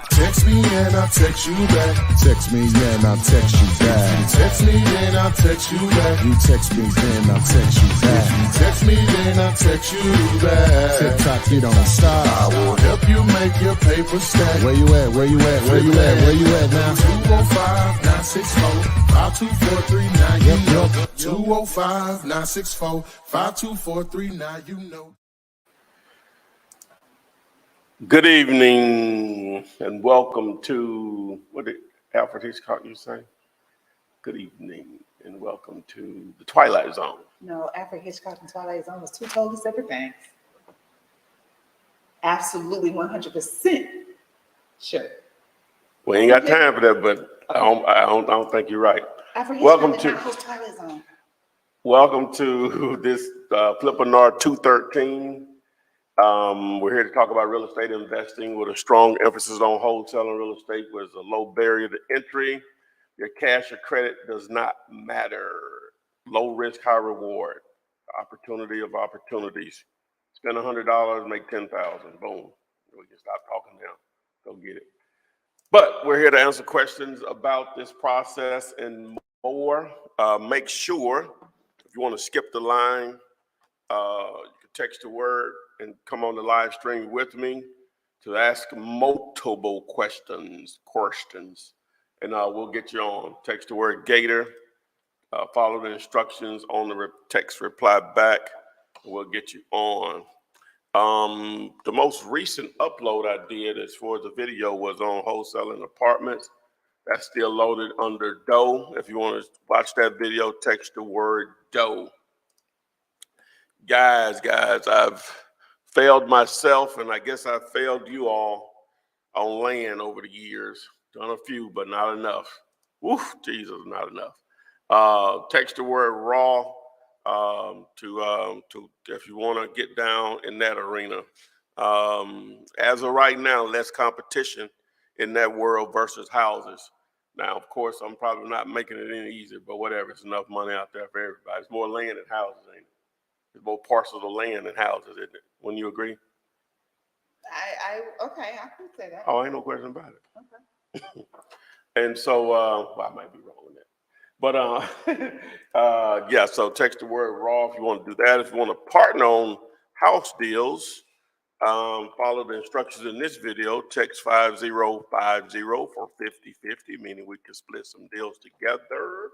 Text me and I'll text you back. Text me and I'll text you back. Text me then I'll text you back. You text me then I'll text you back. Text me then I'll text you back. TikTok, you don't stop. I will help you make your paper stack. Where you at? Where you at? Where you at? Where you at now? 205-964-52439. You know. 205-964-52439. You know. Good evening and welcome to, what did Alfred Hitchcock you say? Good evening and welcome to the Twilight Zone. No, Alfred Hitchcock and Twilight Zone was two totally separate things. Absolutely 100% sure. We ain't got time for that, but I don't think you're right. Alfred Welcome Hitchcock to and Twilight Zone. Welcome to this Flippinar 213. We're here to talk about real estate investing with a strong emphasis on wholesaling real estate with a low barrier to entry. Your cash or credit does not matter. Low risk, high reward. Opportunity of opportunities. Spend $100, make $10,000. Boom. We can stop talking now. Go get it. But we're here to answer questions about this process and more. Make sure if you want to skip the line, you can text the word and come on the live stream with me to ask multiple questions, and we'll get you on. Text the word Gator, follow the instructions on the text reply back, and we'll get you on. The most recent upload I did as far as the video was on wholesaling apartments. That's still loaded under Doe. If you want to watch that video, text the word Doe. Guys, I've failed myself, and I guess I failed you all on land over the years. Done a few, but not enough. Woof, Jesus, not enough. Text the word raw to if you want to get down in that arena. As of right now, less competition in that world versus houses. Now, of course, I'm probably not making it any easier, but whatever. It's enough money out there for everybody. It's more land than houses, ain't it? There's more parcels of land than houses, isn't it? Wouldn't you agree? Okay, I can say that. Oh, ain't no question about it. Okay. And so, well, I might be wrong with that. But yeah, so text the word raw if you want to do that. If you want to partner on house deals, follow the instructions in this video. Text 5050 for 50/50, meaning we can split some deals together.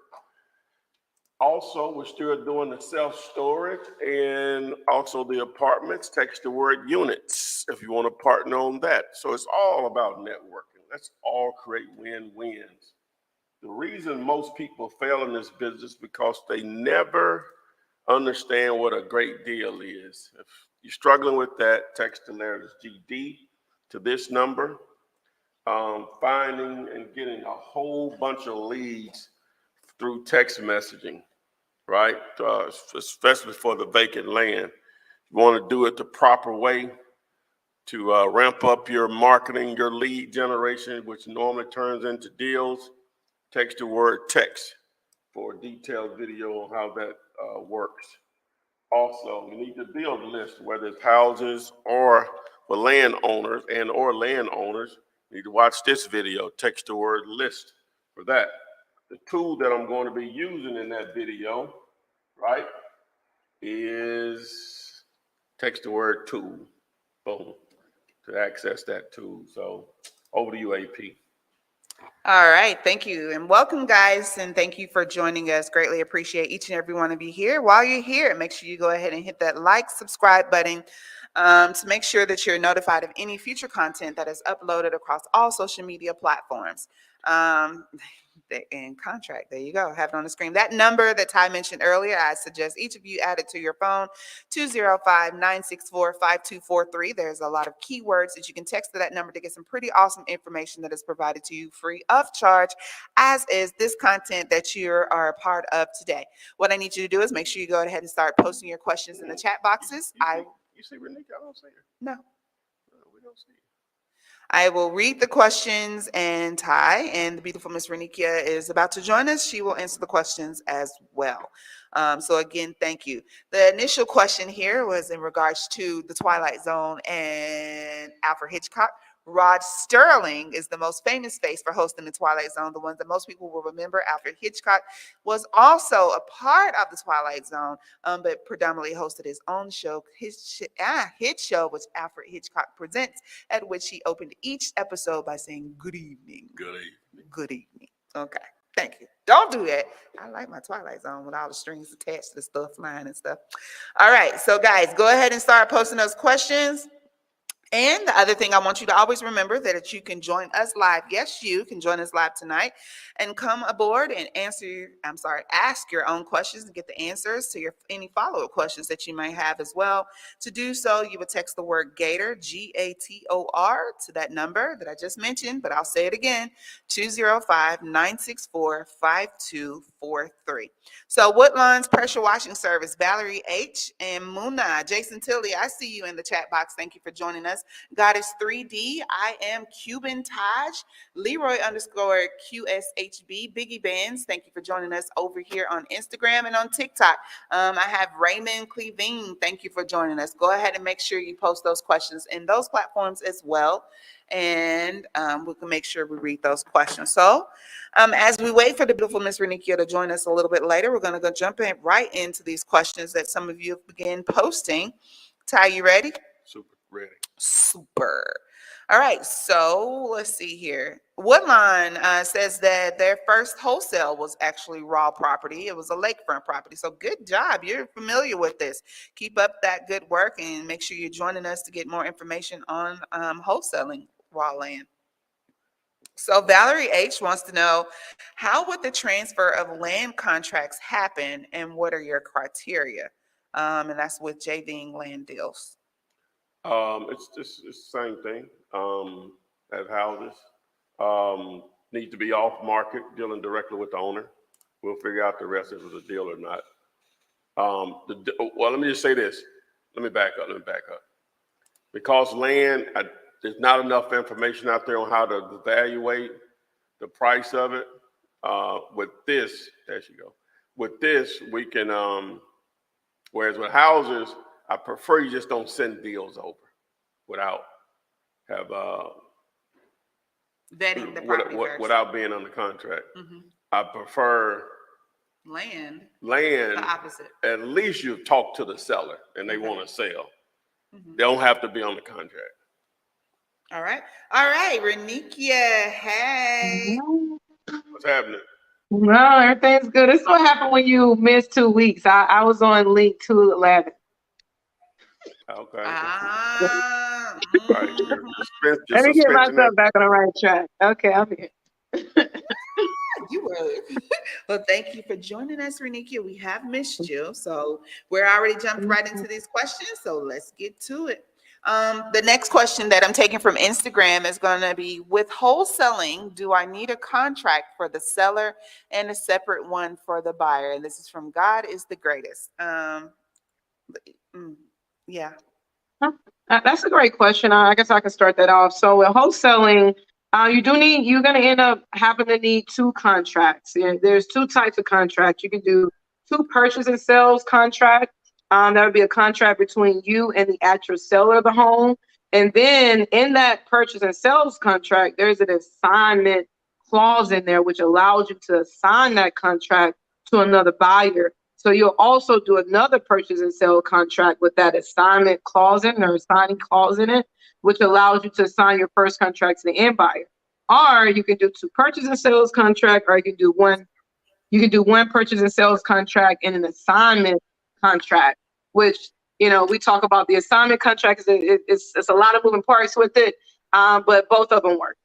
Also, we're still doing the self-storage and also the apartments. Text the word units if you want to partner on that. So it's all about networking. Let's all create win-wins. The reason most people fail in this business because they never understand what a great deal is. If you're struggling with that, text the letters GD to this number. Finding and getting a whole bunch of leads through text messaging, right? Especially for the vacant land. You want to do it the proper way to ramp up your marketing, your lead generation, which normally turns into deals. Text the word text for a detailed video on how that works. Also, you need to build a list, whether it's houses or for landowners or landowners. You need to watch this video. Text the word list for that. The tool that I'm going to be using in that video, right, is text the word tool. Boom. To access that tool. So over to you, AP. All right, thank you. And welcome, guys, and thank you for joining us. Greatly appreciate each and every one of you here. While you're here, make sure you go ahead and hit that like, subscribe button to make sure that you're notified of any future content that is uploaded across all social media platforms. In contract, there you go, have it on the screen. That number that Ty mentioned earlier, I suggest each of you add it to your phone, 205-964-5243. There's a lot of keywords that you can text to that number to get some pretty awesome information that is provided to you free of charge, as is this content that you are a part of today. What I need you to do is make sure you go ahead and start posting your questions in the chat boxes. You see Renika? I don't see her. No. We don't see her. I will read the questions, and Ty and the beautiful Miss Renikia is about to join us. She will answer the questions as well. So again, thank you. The initial question here was in regards to the Twilight Zone and Alfred Hitchcock. Rod Sterling is the most famous face for hosting The Twilight Zone, the ones that most people will remember. Alfred Hitchcock was also a part of The Twilight Zone, but predominantly hosted his own show. His hit show was Alfred Hitchcock Presents, at which he opened each episode by saying, "Good evening." Good evening. Good evening. Okay. Thank you. Don't do that. I like my Twilight Zone with all the strings attached to the stuff flying and stuff. All right. So, guys, go ahead and start posting those questions. And the other thing I want you to always remember that you can join us live. Yes, you can join us live tonight and come aboard and ask your own questions and get the answers to any follow-up questions that you might have as well. To do so, you would text the word Gator, Gator, to that number that I just mentioned, but I'll say it again, 205-964-5243. So Woodlands Pressure Washing Service, Valerie H. and Muna, Jason Tilley, I see you in the chat box. Thank you for joining us. Goddess 3D, I am Cuban Taj, Leroy _QSHB, Biggie Bands. Thank you for joining us over here on Instagram and on TikTok. I have Raymond Clevine. Thank you for joining us. Go ahead and make sure you post those questions in those platforms as well. And we can make sure we read those questions. So as we wait for the beautiful Miss Renikia to join us a little bit later, we're going to go jump in right into these questions that some of you have begun posting. Ty, you ready? Super ready. Super. All right, so let's see here. Woodline says that their first wholesale was actually raw property. It was a lakefront property. So good job. You're familiar with this. Keep up that good work and make sure you're joining us to get more information on wholesaling raw land. So Valerie H wants to know, how would the transfer of land contracts happen and what are your criteria? And that's with JVing land deals. It's the same thing as houses. Need to be off market, dealing directly with the owner. We'll figure out the rest if it's a deal or not. Well, let me just say this. Let me back up. Because land, there's not enough information out there on how to evaluate the price of it. With this, there you go. With this, we can, whereas with houses, I prefer you just don't send deals over without Vetting the property first. Without being under contract. Mhm. I prefer Land, land. the opposite. At least you've talked to the seller and they want to sell. Mhm. They don't have to be on the contract. All right. Renikia, hey. What's happening? No, everything's good. This is what happened when you missed 2 weeks. I was on link 211. Okay. Ah. Right. Your Let me get suspension myself back on the right track. Okay, I'm here. You were. Well, thank you for joining us, Renikia. We have missed you. So we're already jumped right into these questions. So let's get to it. The next question that I'm taking from Instagram is going to be, with wholesaling, do I need a contract for the seller and a separate one for the buyer? And this is from God is the Greatest. Yeah. That's a great question. I guess I can start that off. So with wholesaling, you're going to end up having to need 2 contracts. There's 2 types of contracts. You can do 2 purchase and sales contracts. That would be a contract between you and the actual seller of the home. And then in that purchase and sales contract, there's an assignment clause in there, which allows you to assign that contract to another buyer. So you'll also do another purchase and sale contract with that assignment clause in or assigning clause in it, which allows you to assign your first contract to the end buyer. Or you can do 2 purchase and sales contract, or you can do one purchase and sales contract and an assignment contract, which, we talk about the assignment contract. It's a lot of moving parts with it, but both of them work.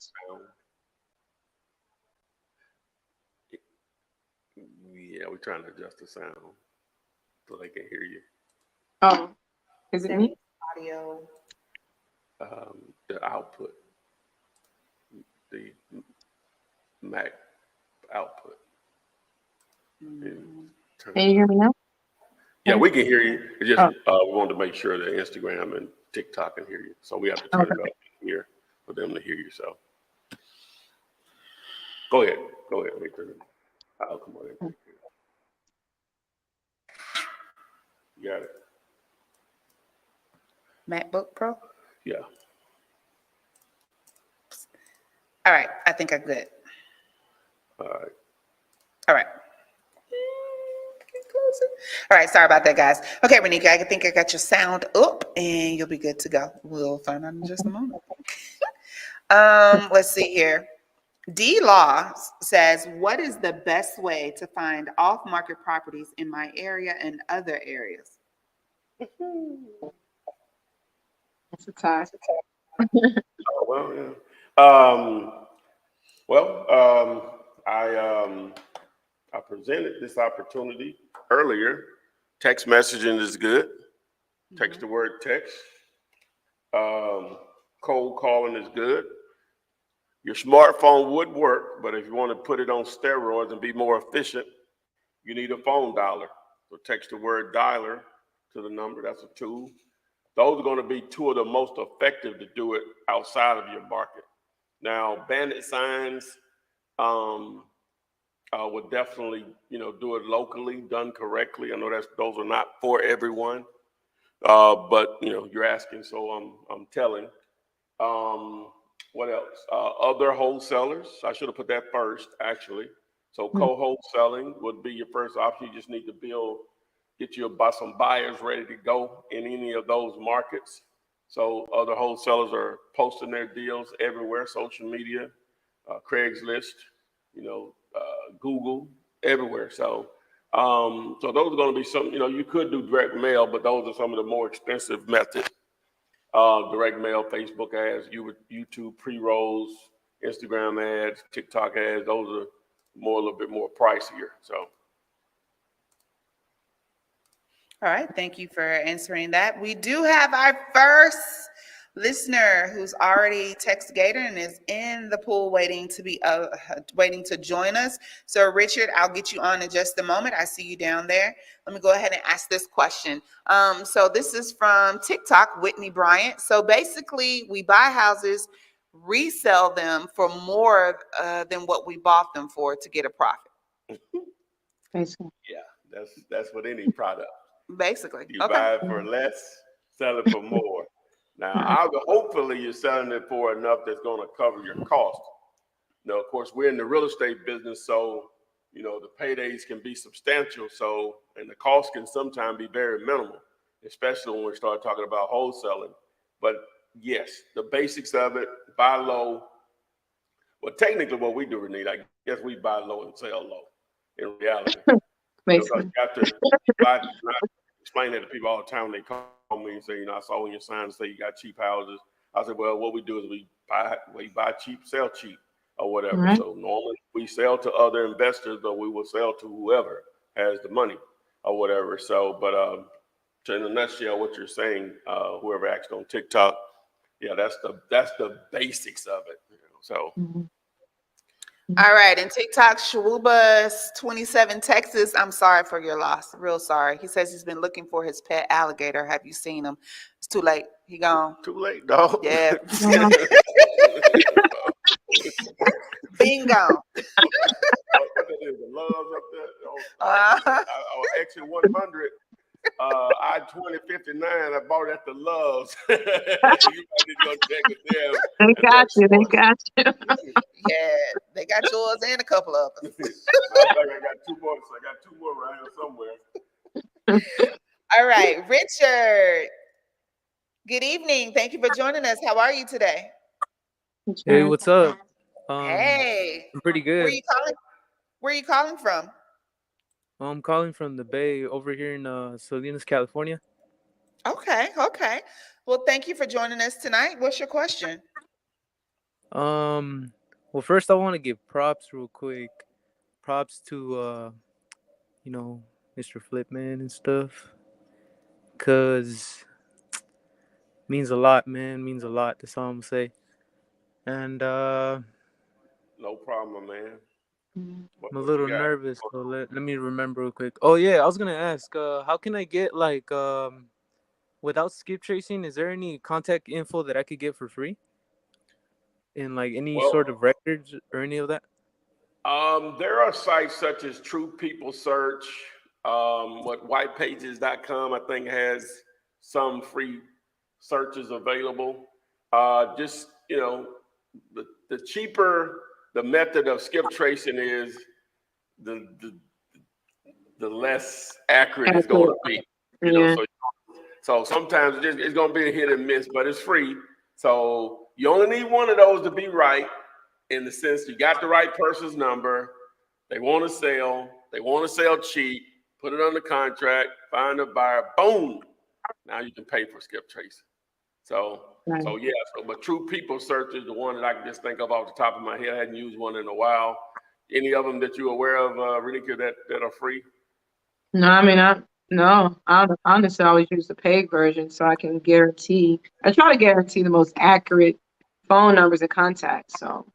Yeah, we're trying to adjust the sound so they can hear you. Oh, is it me? Audio. The output, the Mac output. Can you hear me now? Yeah, we can hear you. It's just we wanted to make sure that Instagram and TikTok can hear you, so we have to turn it up here for them to hear you. So go ahead. Wait till I'll come on in. You got it. MacBook Pro? Yeah. All right, I think I'm good. All right. All right. Get closer. All right, sorry about that, guys. Okay, Renika, I think I got your sound up, and you'll be good to go. We'll find out in just a moment. Let's see here. D Law says, what is the best way to find off-market properties in my area and other areas? That's a tie. Oh, well, yeah. I presented this opportunity earlier. Text messaging is good. Text the word text. Cold calling is good. Your smartphone would work, but if you want to put it on steroids and be more efficient, you need a phone dialer. So text the word dialer to the number. That's a tool. Those are going to be two of the most effective to do it outside of your market. Now, bandit signs would definitely, do it locally, done correctly. I know those are not for everyone, but you're asking, so I'm telling. What else? Other wholesalers. I should have put that first, actually. So co-wholesaling would be your first option. You just need to get some buyers ready to go in any of those markets. So other wholesalers are posting their deals everywhere, social media, Craigslist, Google, everywhere. So those are going to be some, you could do direct mail, but those are some of the more expensive methods. Direct mail, Facebook ads, YouTube pre-rolls, Instagram ads, TikTok ads. Those are a little bit more pricier. So. All right, thank you for answering that. We do have our first listener who's already text Gator and is in the pool waiting to join us. So Richard, I'll get you on in just a moment. I see you down there. Let me go ahead and ask this question. So this is from TikTok, Whitney Bryant. So basically, we buy houses, resell them for more than what we bought them for to get a profit. Basically. Yeah, that's what any product. Basically, you buy it for less, sell it for more. Now, hopefully you're selling it for enough that's going to cover your cost. Now, of course, we're in the real estate business, so the paydays can be substantial. So, and the cost can sometimes be very minimal, especially when we start talking about wholesaling. But yes, the basics of it: buy low. Well, technically, what we do, Renee, I guess we buy low and sell low. In reality. Basically. You have to explain that to people all the time. They call me and say, I saw on your sign say you got cheap houses. I said, well, what we do is we buy cheap, sell cheap, or whatever. Right. So normally we sell to other investors, but we will sell to whoever has the money or whatever. So, but in a nutshell, what you're saying, whoever asked on TikTok, yeah, that's the basics of it. So. Mm-hmm. All right, and TikTok, Shawuba 27 Texas. I'm sorry for your loss. Real sorry. He says he's been looking for his pet alligator. Have you seen him? It's too late. He gone. Too late, dog. Yeah. Being gone. The loves up there. Exit 100. I-2059. I bought it at the Loves. You might need to go check it there. They got you. Yeah, they got yours and a couple of them. I got two more. So I got two more right here somewhere. All right, Richard. Good evening. Thank you for joining us. How are you today? Hey, what's up? Hey. I'm pretty good. Where are you calling from? I'm calling from the Bay over here in Salinas, California. Okay. Well, thank you for joining us tonight. What's your question? Well, first I want to give props real quick. Props to Mr. Flipman and stuff. Cause means a lot, man. Means a lot. That's all I'm gonna say. And no problem, man. I'm a little nervous, so let me remember real quick. Oh yeah, I was gonna ask, how can I get without skip tracing? Is there any contact info that I could get for free? In any sort of records or any of that? There are sites such as True People Search, whitepages.com I think has some free searches available. Just the cheaper the method of skip tracing is, the less accurate it's going to be. You know, Yeah. so sometimes it's going to be a hit and miss, but it's free. So you only need one of those to be right, in the sense you got the right person's number. They want to sell. They want to sell cheap. Put it under contract. Find a buyer. Boom. Now you can pay for skip tracing. So yeah. But True People Search is the one that I can just think of off the top of my head. I hadn't used one in a while. Any of them that you're aware of, Renika, that are free? No, I mean, I honestly always use the paid version so I can guarantee. I try to guarantee the most accurate phone numbers and contacts. So.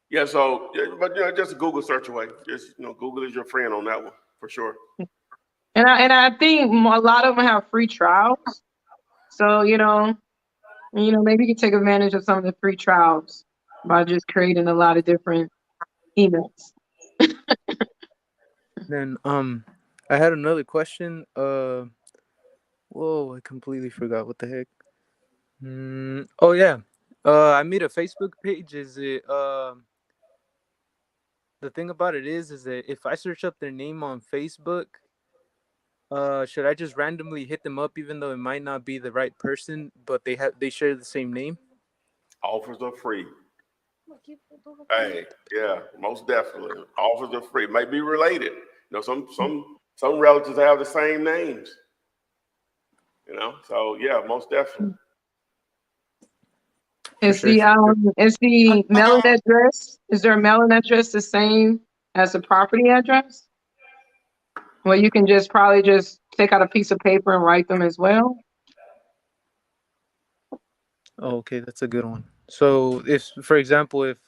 Yeah. So, but just a Google search away. Just Google is your friend on that one for sure. And I think a lot of them have free trials. So maybe you can take advantage of some of the free trials by just creating a lot of different emails. Then I had another question. Whoa, I completely forgot what the heck. Oh yeah. I made a Facebook page. Is it the thing about it is that if I search up their name on Facebook, should I just randomly hit them up even though it might not be the right person, but they share the same name? Offers are free. Hey, yeah, most definitely. Offers are free. May be related. Some relatives have the same names. So yeah, most definitely. Is the mailing address? Is their mailing address the same as the property address? Well, you can probably just take out a piece of paper and write them as well. Oh, okay, that's a good one. So for example, if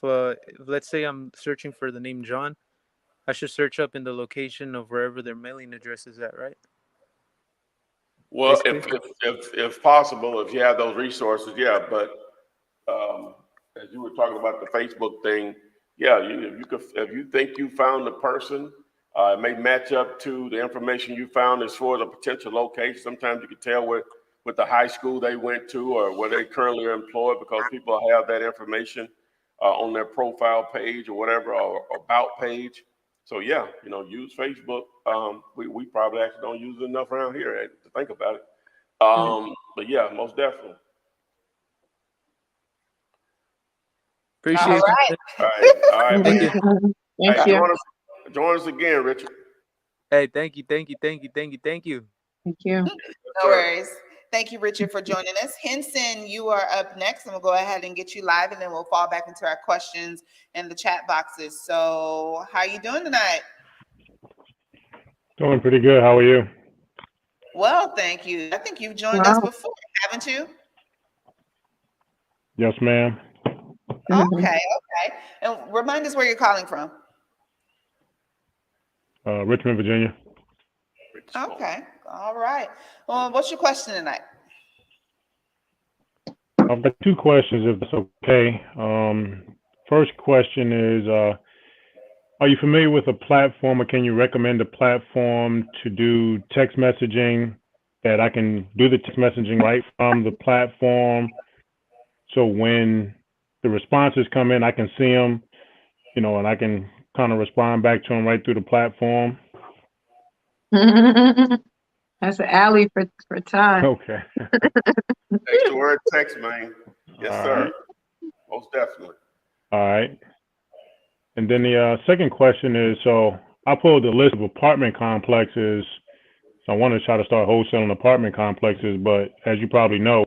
let's say I'm searching for the name John, I should search up in the location of wherever their mailing address is at, right? Well, if possible, if you have those resources, yeah. But as you were talking about the Facebook thing, yeah, if you think you found the person, it may match up to the information you found as far as a potential location. Sometimes you can tell with the high school they went to or where they currently are employed, because people have that information on their profile page or whatever, or about page. So yeah, use Facebook. We probably actually don't use it enough around here to think about it. But yeah, most definitely. Appreciate All right. All right, Thank man. you. Thank Hey, you. join us again, Richard. Hey, thank you. Thank you. No worries. Thank you, Richard, for joining us. Henson, you are up next, and we'll go ahead and get you live, and then we'll fall back into our questions in the chat boxes. So how are you doing tonight? Doing pretty good. How are you? Well, thank you. I think you've joined us before, haven't you? Yes, ma'am. Okay. And remind us where you're calling from. Richmond, Virginia. Okay. All right. Well, what's your question tonight? I've got two questions, if that's okay. First question is, are you familiar with a platform, or can you recommend a platform to do text messaging that I can do the text messaging right from the platform? So when the responses come in, I can see them, and I can kind of respond back to them right through the platform. That's an alley for time. Okay. Extra word text, man. Yes, All sir. right. Most definitely. All right. And then the second question is, so I pulled a list of apartment complexes. So I want to try to start wholesaling apartment complexes, but as you probably know,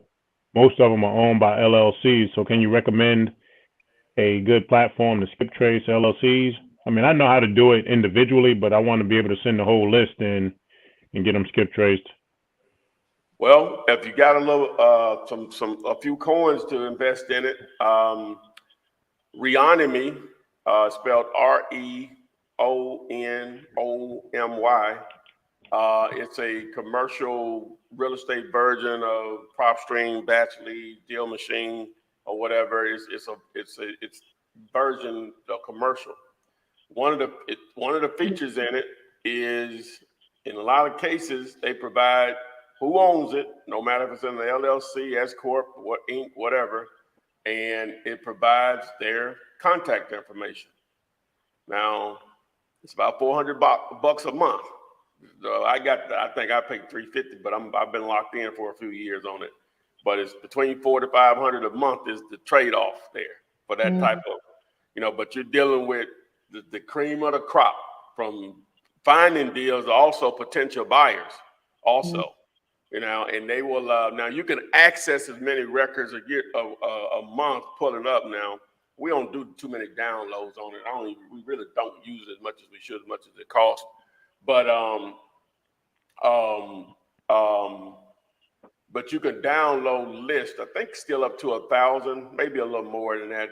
most of them are owned by LLCs. So can you recommend a good platform to skip trace LLCs? I mean, I know how to do it individually, but I want to be able to send the whole list in and get them skip traced. Well, if you got a little, a few coins to invest in it, Reonomy, spelled REONOMY. It's a commercial real estate version of PropStream, Batch Lead, Deal Machine, or whatever. It's version of commercial. One of the features in it is, in a lot of cases, they provide who owns it, no matter if it's in the LLC, S corp, Inc., whatever. and it provides their contact information. Now, it's about $400 a month. So I think I paid $350, but I've been locked in for a few years on it. But it's between $400 to $500 a month is the trade-off there for that type of, but you're dealing with the cream of the crop from finding deals, also potential buyers also, and they will, now you can access as many records a month, pull it up now. We don't do too many downloads on it. We really don't use it as much as we should, as much as it costs. But but you can download lists. I think still up to 1,000, maybe a little more than that.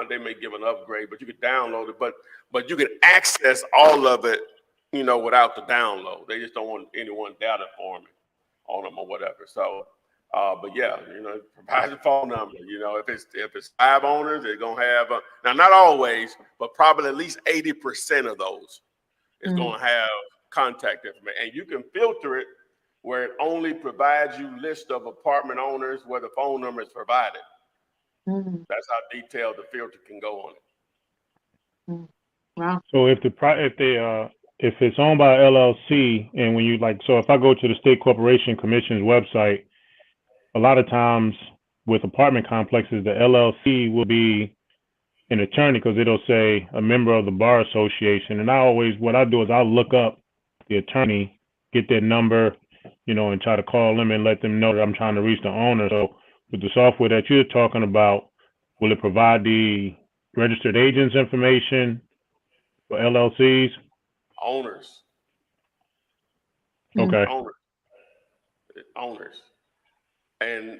They may give an upgrade, but you can download it. But you can access all of it, without the download. They just don't want anyone data forming on them or whatever. So, but yeah, it provides a phone number. If it's 5 owners, they're gonna have now not always, but probably at least 80% of those is gonna have contact information, and you can filter it where it only provides you list of apartment owners where the phone number is provided. That's how detailed the filter can go on it. Wow. So if it's owned by LLC, and when so if I go to the State Corporation Commission's website, a lot of times with apartment complexes, the LLC will be an attorney because it'll say a member of the bar association. And what I do is I'll look up the attorney, get their number, and try to call them and let them know that I'm trying to reach the owner. So with the software that you're talking about, will it provide the registered agents information for LLCs? Owners. Okay. Owners. And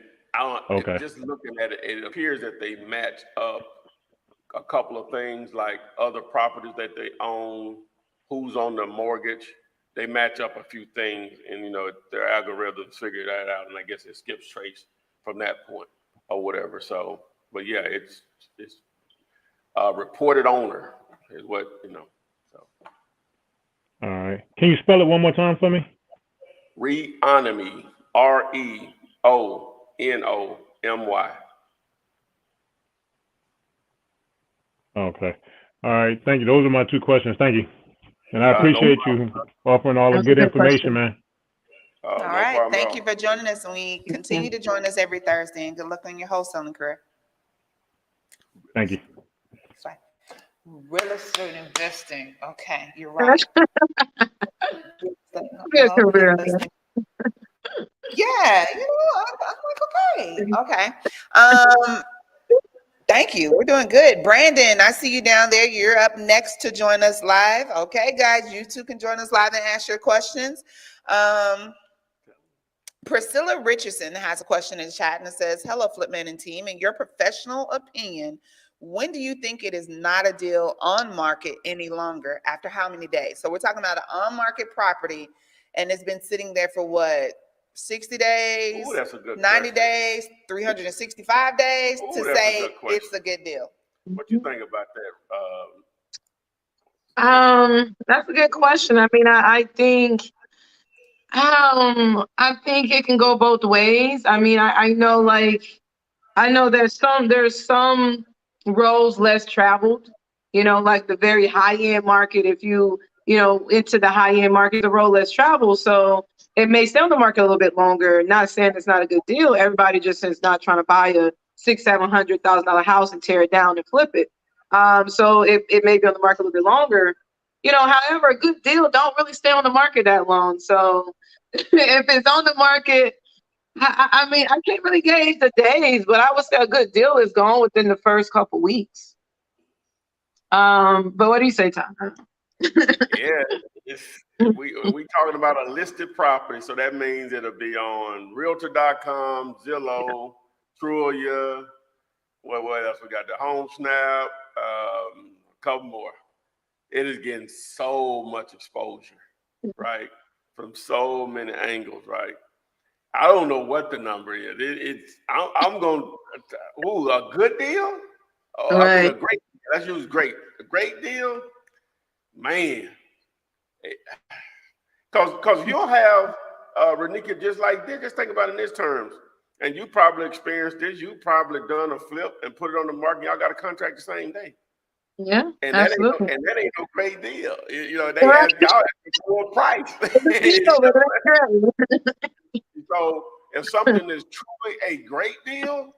just looking at it, it appears that they match up a couple of things like other properties that they own, who's on the mortgage. They match up a few things, and their algorithms figure that out, and I guess it skips trace from that point or whatever. So, but yeah, it's reported owner is what So. All right. Can you spell it one more time for me? Reonomy, REONOMY. Okay. All right. Thank you. Those are my 2 questions. Thank you. And I appreciate you offering all the good information, man. All right. Thank you for joining us, and we continue to join us every Thursday. And good luck on your wholesaling career. Thank you. Bye. Real estate investing. Okay, you're right. Yeah, I'm like, okay. Thank you. We're doing good. Brandon, I see you down there. You're up next to join us live. Okay, guys, you too can join us live and ask your questions. Priscilla Richardson has a question in the chat, and it says, hello, Flipman and team. In your professional opinion, when do you think it is not a deal on market any longer? After how many days? So we're talking about an on-market property, and it's been sitting there for what? 60 days, Ooh, that's a good 90 question. days, 365 days Ooh, to say it's a good deal. What do you think about that? That's a good question. I mean, I think it can go both ways. I mean, I know there's some roads less traveled, like the very high end market. If you into the high end market, the road less traveled. So it may stay on the market a little bit longer. Not saying it's not a good deal. Everybody just is not trying to buy a $600,000-$700,000 house and tear it down and flip it. So it may be on the market a little bit longer. However, a good deal don't really stay on the market that long. So if it's on the market, I mean, I can't really gauge the days, but I would say a good deal is gone within the first couple weeks. But what do you say, Tom? Yeah, we talking about a listed property, so that means it'll be on Realtor.com, Zillow, Trulia. What else we got? The Home Snap, a couple more. It is getting so much exposure, right? From so many angles, right? I don't know what the number is. I'm going, a good deal? Oh, Right. I mean, a great, let's use great. A great deal? Man. Because you'll have, Renika, just like this, just think about it in this terms. and you probably experienced this. You probably done a flip and put it on the market. Y'all got a contract the same day. Yeah, And absolutely. that ain't no great deal. You know, they Correct. ask y'all at the full price. So if something is truly a great deal,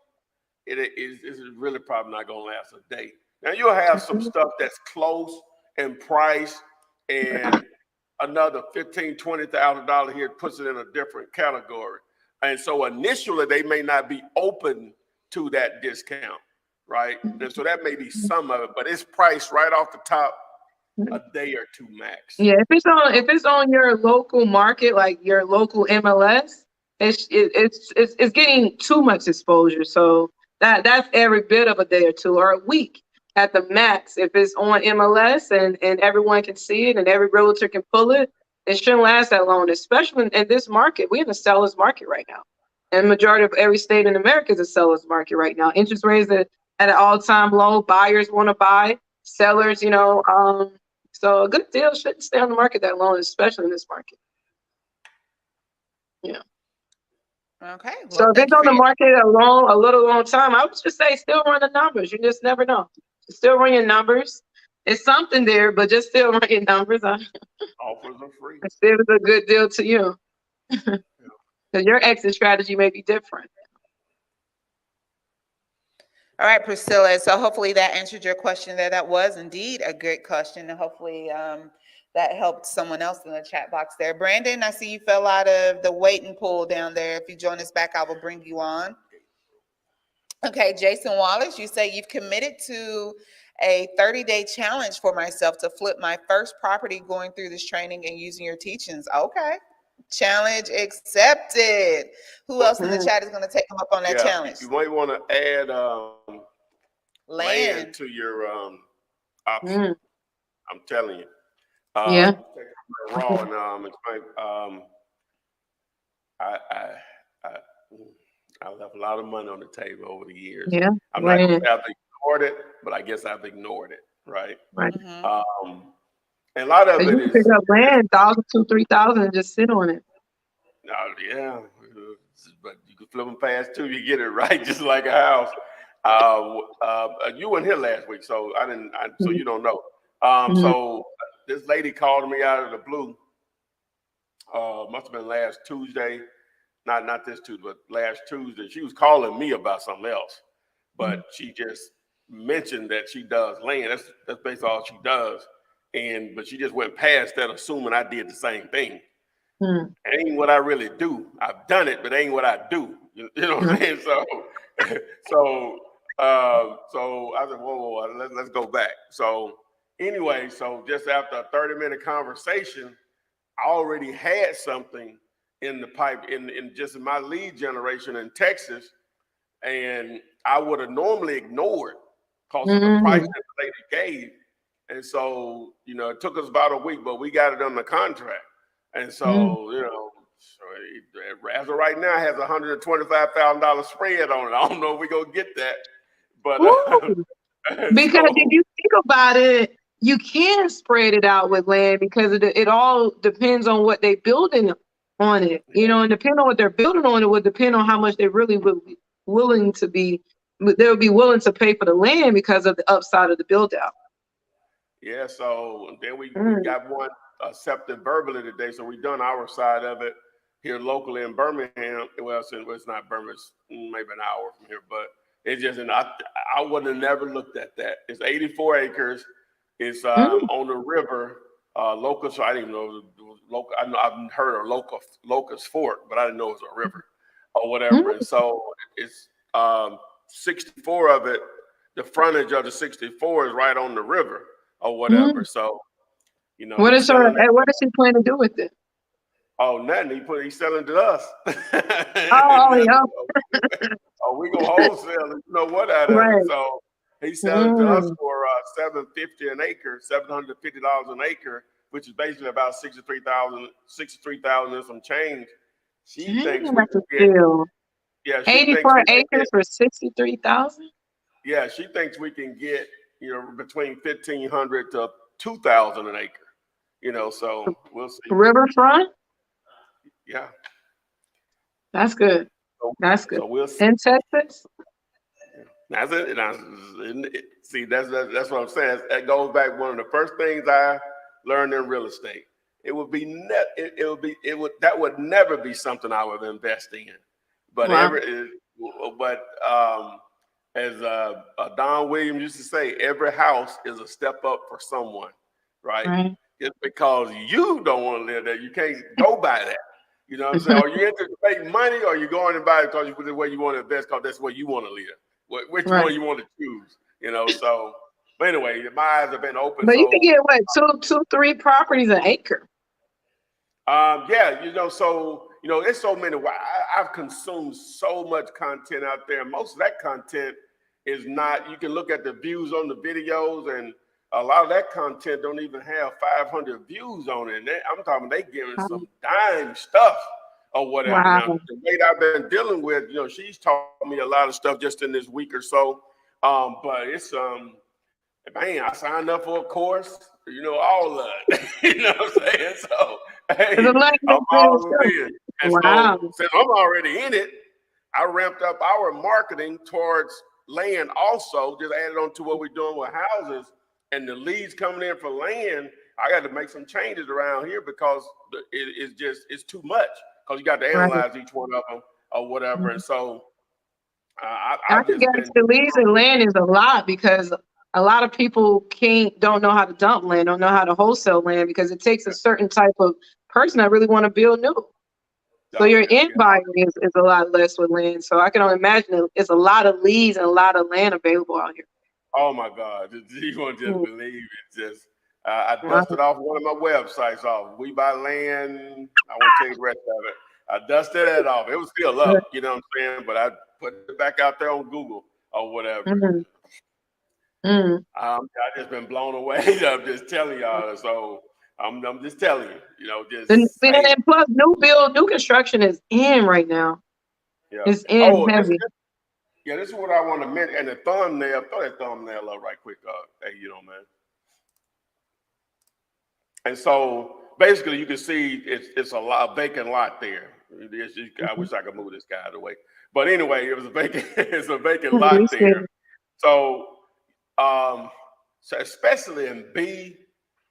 it's really probably not gonna last a day. Now you'll have some stuff that's close in price and another $15,000-$20,000 here puts it in a different category. And so initially they may not be open to that discount, right? And so that may be some of it, but it's priced right off the top a day or two max. Yeah, if it's on your local market, like your local MLS, it's getting too much exposure. So that's every bit of a day or two or a week at the max. If it's on MLS and everyone can see it and every realtor can pull it, it shouldn't last that long, especially in this market. We're in a seller's market right now. And the majority of every state in America is a seller's market right now. Interest rates are at an all-time low. Buyers want to buy. Sellers, so a good deal shouldn't stay on the market that long, especially in this market. Yeah. Okay. Well, So if it's on the market a little long time, I would just say still run the numbers. You just never know. Still run your numbers. It's something there, but just still run your numbers. Offers are free. See if it's a good deal to you. Because your exit strategy may be different. All right, Priscilla. So hopefully that answered your question there. That was indeed a good question. And hopefully that helped someone else in the chat box there. Brandon, I see you fell out of the waiting pool down there. If you join us back, I will bring you on. Okay, Jason Wallace, you say you've committed to a 30-day challenge for myself to flip my first property going through this training and using your teachings. Okay. Challenge accepted. Who else in the chat is going to take them up on that challenge? You might want to add land to your option. I'm telling you. Yeah. Raw and I left a lot of money on the table over the years. Yeah. I'm not going to have ignored it, but I guess I've ignored it. Right. Right. And a lot of it is pick up land, $1,000, $2,000, $3,000, and just sit on it. Yeah, but you can flip them past too. You get it right, just like a house. You weren't here last week, so I didn't. So you don't know. So this lady called me out of the blue. Must have been last Tuesday, not this Tuesday, but last Tuesday. She was calling me about something else, but she just mentioned that she does land. That's basically all she does. But she just went past that, assuming I did the same thing. Ain't what I really do. I've done it, but ain't what I do. You know what I'm saying? So I said, whoa, let's go back. So anyway, so just after a 30-minute conversation, I already had something in the pipe in just my lead generation in Texas, and I would have normally ignored because of the price that the lady gave. And so, it took us about a week, but we got it on the contract. And so, as of right now, it has $125,000 spread on it. I don't know if we're going to get that. But because if you think about it, you can spread it out with land because it all depends on what they're building on it. And depending on what they're building on, it would depend on how much they really would be willing to be. They would be willing to pay for the land because of the upside of the build out. Yeah, so then we got one accepted verbally today. So we've done our side of it here locally in Birmingham. Well, it's not Birmingham, it's maybe an hour from here, but it's just, I would have never looked at that. It's 84 acres. It's on the river, Locust. I didn't even know it was local. I've heard of Locust Fork, but I didn't know it was a river or whatever. And so it's 64 of it. The frontage of the 64 is right on the river or whatever. So, what is he planning to do with it? Oh, nothing. He's selling to us. Yeah. We go wholesale. What out of it? So he's selling to us for $750 an acre, $750 an acre, which is basically about $63,000 and some change. She thinks we can get 84 acres for $63,000. Yeah, she thinks we can get between $1,500 to $2,000 an acre. So we'll see. Riverfront. Yeah. That's good. That's good. So we'll see. In Texas? That's it. See, that's what I'm saying. That goes back one of the first things I learned in real estate. It would that would never be something I would invest in. But Wow. as Don Williams used to say, every house is a step up for someone, right? Right. Just because you don't want to live there, you can't go by that. You know what I'm saying? Are you interested to make money, or are you going to buy it because the way you want to invest because that's where you want to live? Which Right. one you want to choose? You know, so. But anyway, my eyes have been open. But you So, can get what, 3 properties an acre. yeah, there's so many. I've consumed so much content out there. Most of that content is not. You can look at the views on the videos, and a lot of that content don't even have 500 views on it. And I'm talking, they giving some dime stuff or whatever. Wow. Now, the way I've been dealing with, she's taught me a lot of stuff just in this week or so. But it's man, I signed up for a course. All of it. You know what I'm saying? So, hey, I'm all in. And wow. so, since I'm already in it, I ramped up our marketing towards land also, just added on to what we're doing with houses. And the leads coming in for land, I got to make some changes around here because it's too much, because you got to analyze each one of them or whatever. Mm-hmm. And so I can guess the leads and land is a lot, because a lot of people don't know how to dump land, don't know how to wholesale land, because it takes a certain type of person that really want to build new. So your end buyer is a lot less with land. So I can only imagine it's a lot of leads and a lot of land available out here. Oh my God, you won't just believe it. Just I dusted off one of my websites off. We Buy Land. I won't tell you the rest of it. I dusted that off. It was still up, you know what I'm saying? But I put it back out there on Google or whatever. I just been blown away. I'm just telling y'all. So I'm just telling you, just. And plus, new construction is in right now. Yeah. It's in heavy. This is what I want to mention. And the thumbnail, throw that thumbnail up right quick. Hey, man. And so basically, you can see it's a lot of vacant lot there. I wish I could move this guy out of the way. But anyway, it was a vacant. It's a vacant lot there. So, so especially in B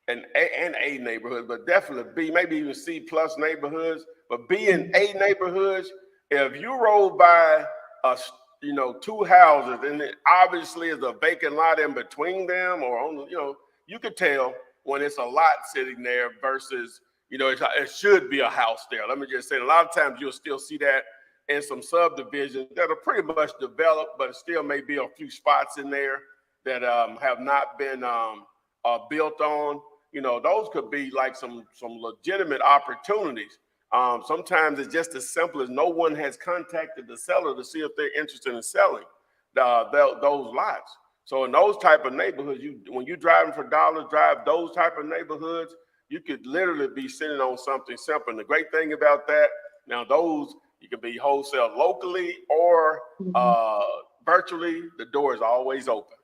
and A neighborhoods, but definitely B, maybe even C plus neighborhoods. But B and A neighborhoods, if you roll by two houses, and it obviously is a vacant lot in between them, or on, you could tell when it's a lot sitting there versus, it should be a house there. Let me just say, a lot of times you'll still see that in some subdivisions that are pretty much developed, but it still may be a few spots in there that have not been built on. Those could be like some legitimate opportunities. Sometimes it's just as simple as no one has contacted the seller to see if they're interested in selling those lots. So in those type of neighborhoods, when you're driving for dollars, drive those type of neighborhoods, you could literally be sitting on something simple. And the great thing about that, now those, you can be wholesale locally or virtually. The door is always open.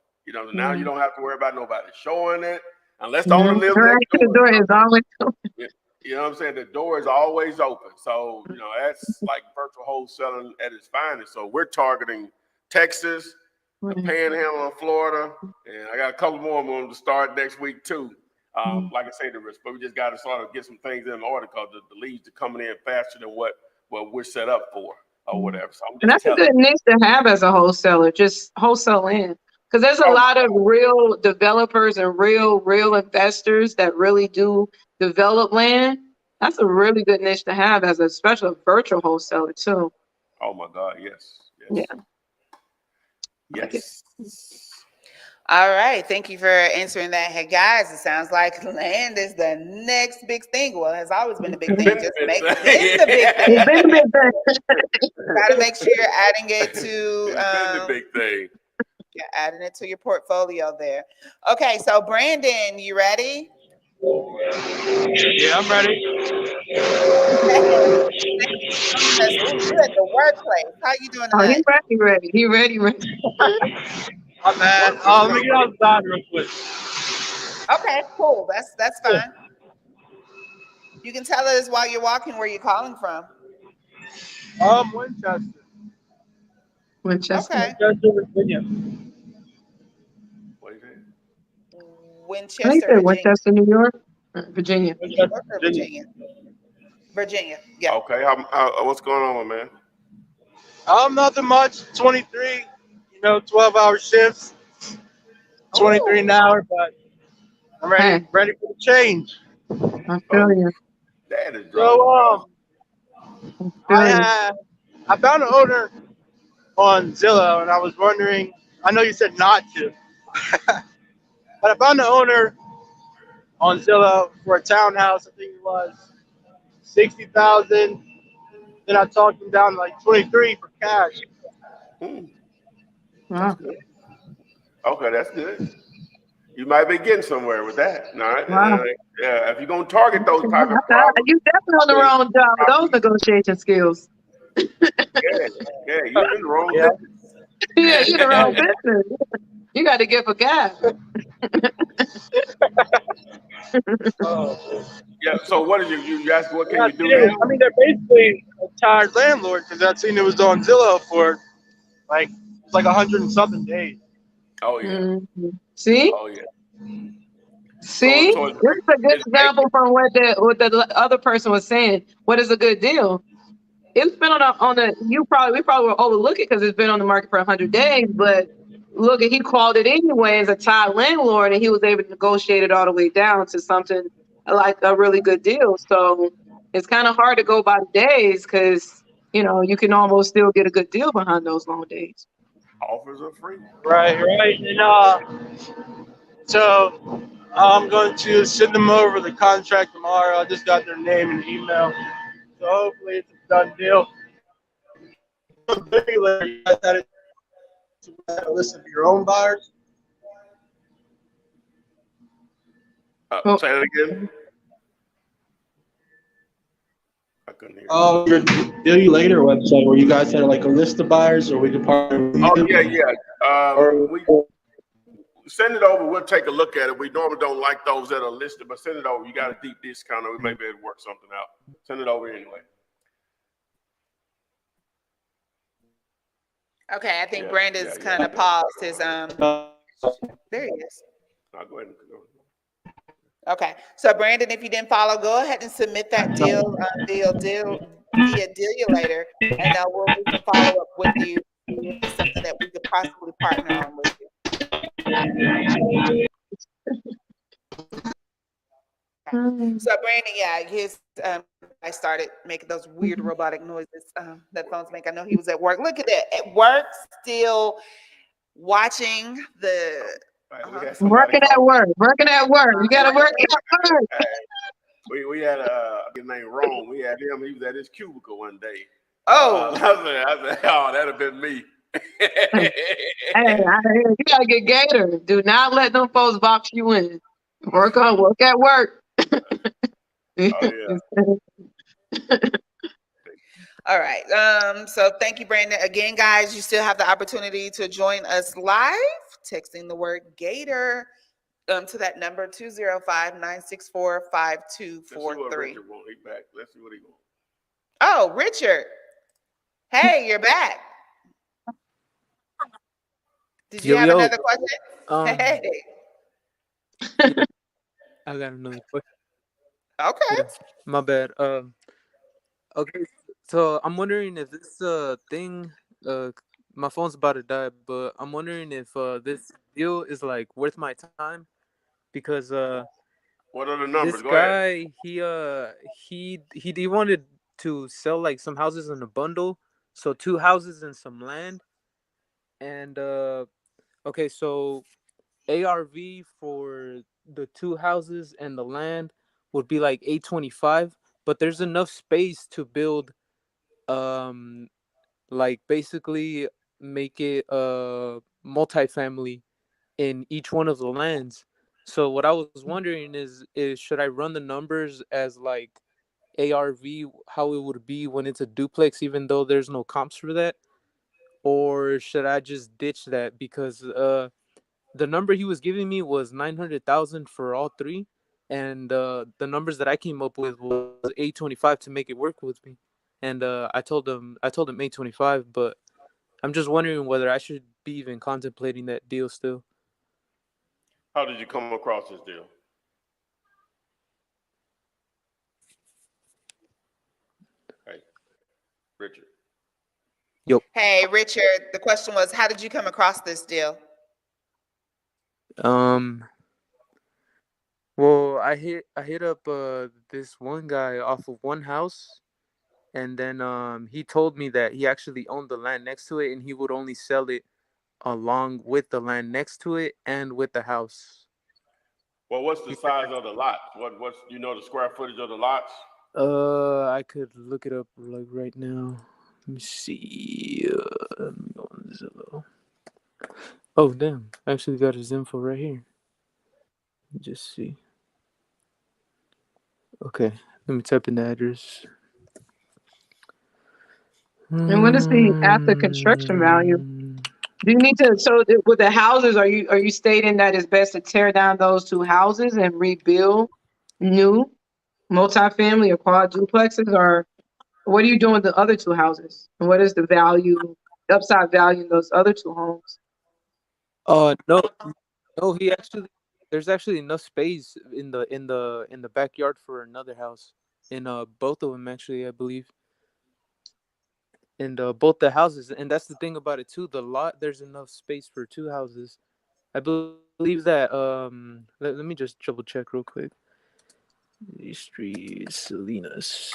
Now you don't have to worry about nobody showing it unless the owner lives next door. The door is always open. You know what I'm saying? The door is always open. So, that's like virtual wholesaling at its finest. So we're targeting Texas, the Panhandle of Florida, and I got a couple more I'm going to start next week too. Like I say, but we just got to sort of get some things in order because the leads are coming in faster than what we're set up for or whatever. So and that's a good niche to have as a wholesaler, just wholesale in. Because there's a lot of real developers and real investors that really do develop land. That's a really good niche to have as a special virtual wholesaler too. Oh my God, yes. Yeah. Yes. All right. Thank you for answering that. Hey guys, it sounds like land is the next big thing. Well, it has always been the big thing. Just make it the big thing. Got to make sure you're adding it to the big thing. Yeah, adding it to your portfolio there. Okay, so Brandon, you ready? Yeah, I'm ready. You're at the workplace. How you doing tonight? He's ready. He ready. My bad. Let me get outside real quick. Okay, cool. That's fine. You can tell us while you're walking where you're calling from. Winchester. Winchester. Okay. Winchester, Virginia. What is it? I think Winchester, they're Virginia. Winchester, New York, Virginia. New York Winchester, or Virginia. Virginia? Virginia. Yeah. Okay, what's going on, man? Nothing much. 23, 12-hour shifts. 23 an Ooh. hour, but I'm Hey, ready for the change. I feel Oh, you. that is drunk. So I I feel you. found an owner on Zillow, and I was wondering. I know you said not to, but I found an owner on Zillow for a townhouse. I think it was 60,000. Then I talked him down to like 23 for cash. Hmm, that's Wow. good. Okay, that's good. You might be getting somewhere with that. All right. Wow. Yeah, if you're gonna target those type of You definitely on the properties, wrong job with those negotiation skills. yeah, you're in the wrong Yeah. Yeah, you're the wrong business. You got to give a gap. Yeah. So what is you ask? What can Yeah, you do now? I mean, they're basically a tired landlord because that seen it was on Zillow for it's like 100 and something days. Oh yeah. Mhm. See? Oh yeah. See? So This is a good it's example from what the other person was saying. What is a good deal? It's been on the we probably will overlook it because it's been on the market for 100 days, but look, he called it anyway as a tied landlord, and he was able to negotiate it all the way down to something like a really good deal. So it's kind of hard to go by the days because you can almost still get a good deal behind those long days. offers are free. Right. And so I'm going to send them over the contract tomorrow. I just got their name and email, so hopefully it's a done deal. You guys had a list of your own buyers. Well, Say that again. I couldn't hear. Your Deal You Later website where you guys had like a list of buyers, or we could partner with Oh you. yeah. Or We send it over. We'll take a look at it. We normally don't like those that are listed, but send it over. You got a deep discount, or we may be able to work something out. Send it over anyway. Okay. I think Yeah, Brandon's yeah. kind of paused his there he is. I'll go ahead and go. Okay. So Brandon, if you didn't follow, go ahead and submit that deal via Deal You Later, and we'll do some follow up with you if it's something that we could possibly partner on with you. So Brandon, yeah, I started making those weird robotic noises that phones make. I know he was at work. Look at that, at work, still watching the. We had somebody working at work. You got to work at work. We had his name Rome. We had him. He was at his cubicle one day. Oh, I said, oh, that'd have been me. Hey, you gotta get Gator. Do not let them folks box you in. Work at work. Oh yeah. all right. So thank you, Brandon. Again, guys, you still have the opportunity to join us live, texting the word Gator to that number 205-964-5243. Let's see what Richard wants. He's back. Let's see what he wants. Oh, Richard. Hey, you're back. Did you have another question? Hey. I got another question. Okay. Yeah, my bad. Okay, so I'm wondering if this thing, my phone's about to die, but I'm wondering if this deal is like worth my time because What are the numbers? this Go ahead. guy he wanted to sell like some houses in a bundle, so 2 houses and some land, and okay, so ARV for the 2 houses and the land would be like 825, but there's enough space to build like basically make it multifamily in each one of the lands. So what I was wondering is should I run the numbers as like ARV how it would be when it's a duplex even though there's no comps for that, or should I just ditch that because the number he was giving me was 900,000 for all three, and the numbers that I came up with was 825 to make it work with me, and I told him 825, but I'm just wondering whether I should be even contemplating that deal still. How did you come across this deal? Hey, Richard. Yep. Hey, Richard, the question was, how did you come across this deal? Well, I hit up this one guy off of one house, and then he told me that he actually owned the land next to it, and he would only sell it along with the land next to it and with the house. Well, what's the size of the lot? What's you know the square footage of the lots? I could look it up like right now. Let me see. Let me go on Zillow. Oh damn! I actually got his info right here. Let me just see. Okay, let me type in the address. And what is the after construction value? Do you need to, so with the houses, are you stating that it's best to tear down those 2 houses and rebuild new multifamily or quad duplexes, or what are you doing with the other 2 houses? And what is the value, upside value in those other 2 homes? No, he actually, there's actually enough space in the backyard for another house in both of them actually, I believe. And both the houses, and that's the thing about it too. The lot, there's enough space for 2 houses. I believe that. Let me just double check real quick. These streets, Salinas.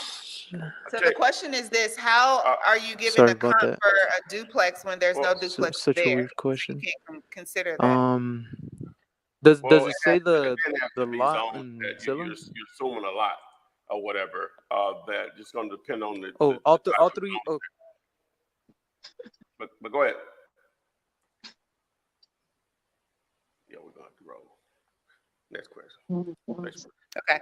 So the question is this: how are you giving Sorry the about comp that. for a duplex when there's no duplex Such a there? weird question. You can't consider that. Does Well, it say it the has to be lot zoned in that Zillow? you're assuming a lot or whatever. That just going to depend on the. Oh, the all type of three. zone. Oh, But go ahead. Yeah, we're going to roll. Next question. Okay.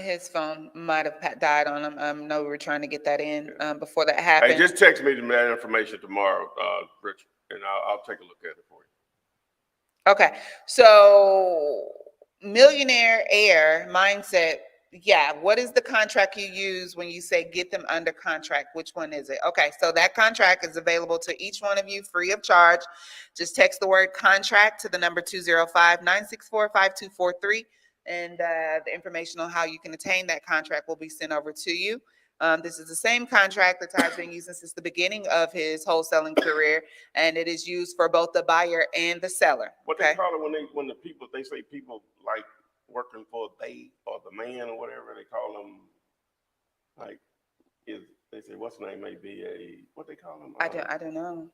His phone might have died on him. No, we were trying to get that in before that Hey, happened. just text me that information tomorrow, Richard, and I'll take a look at it for you. Okay. So millionaire heir mindset. Yeah. What is the contract you use when you say get them under contract? Which one is it? Okay. So that contract is available to each one of you free of charge. Just text the word contract to the number 205-964-5243. And the information on how you can attain that contract will be sent over to you. This is the same contract that Ty's been using since the beginning of his wholesaling career, and it is used for both the buyer and the seller. What they call it when the people, they say people like working for they or the man or whatever, they call them, like, they say what's the name may be what they call them? I don't know.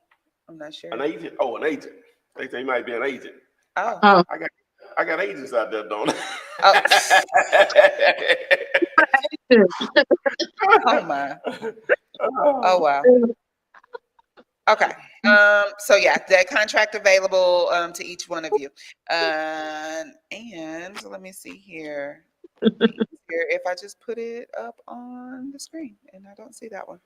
I'm not sure. An agent. Oh, an agent. They say he might be an agent. Oh. I got agents out there, don't Oh. I? Oh my. Oh wow. Okay. So yeah, that contract available to each one of you. And let me see here. If I just put it up on the screen, and I don't see that one.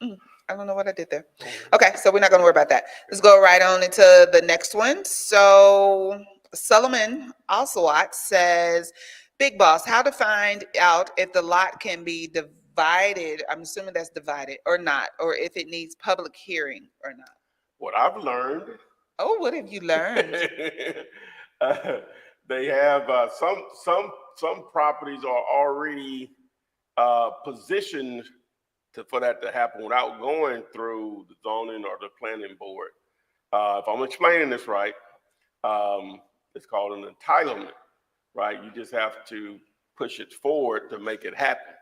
I don't know what I did there. Okay, so we're not going to worry about that. Let's go right on into the next one. So Solomon Alsawat says, Big Boss, how to find out if the lot can be divided, I'm assuming that's divided or not, or if it needs public hearing or not. What I've learned. Oh, what have you learned? They have some properties are already positioned for that to happen without going through the zoning or the planning board. If I'm explaining this right, it's called an entitlement, right? You just have to push it forward to make it happen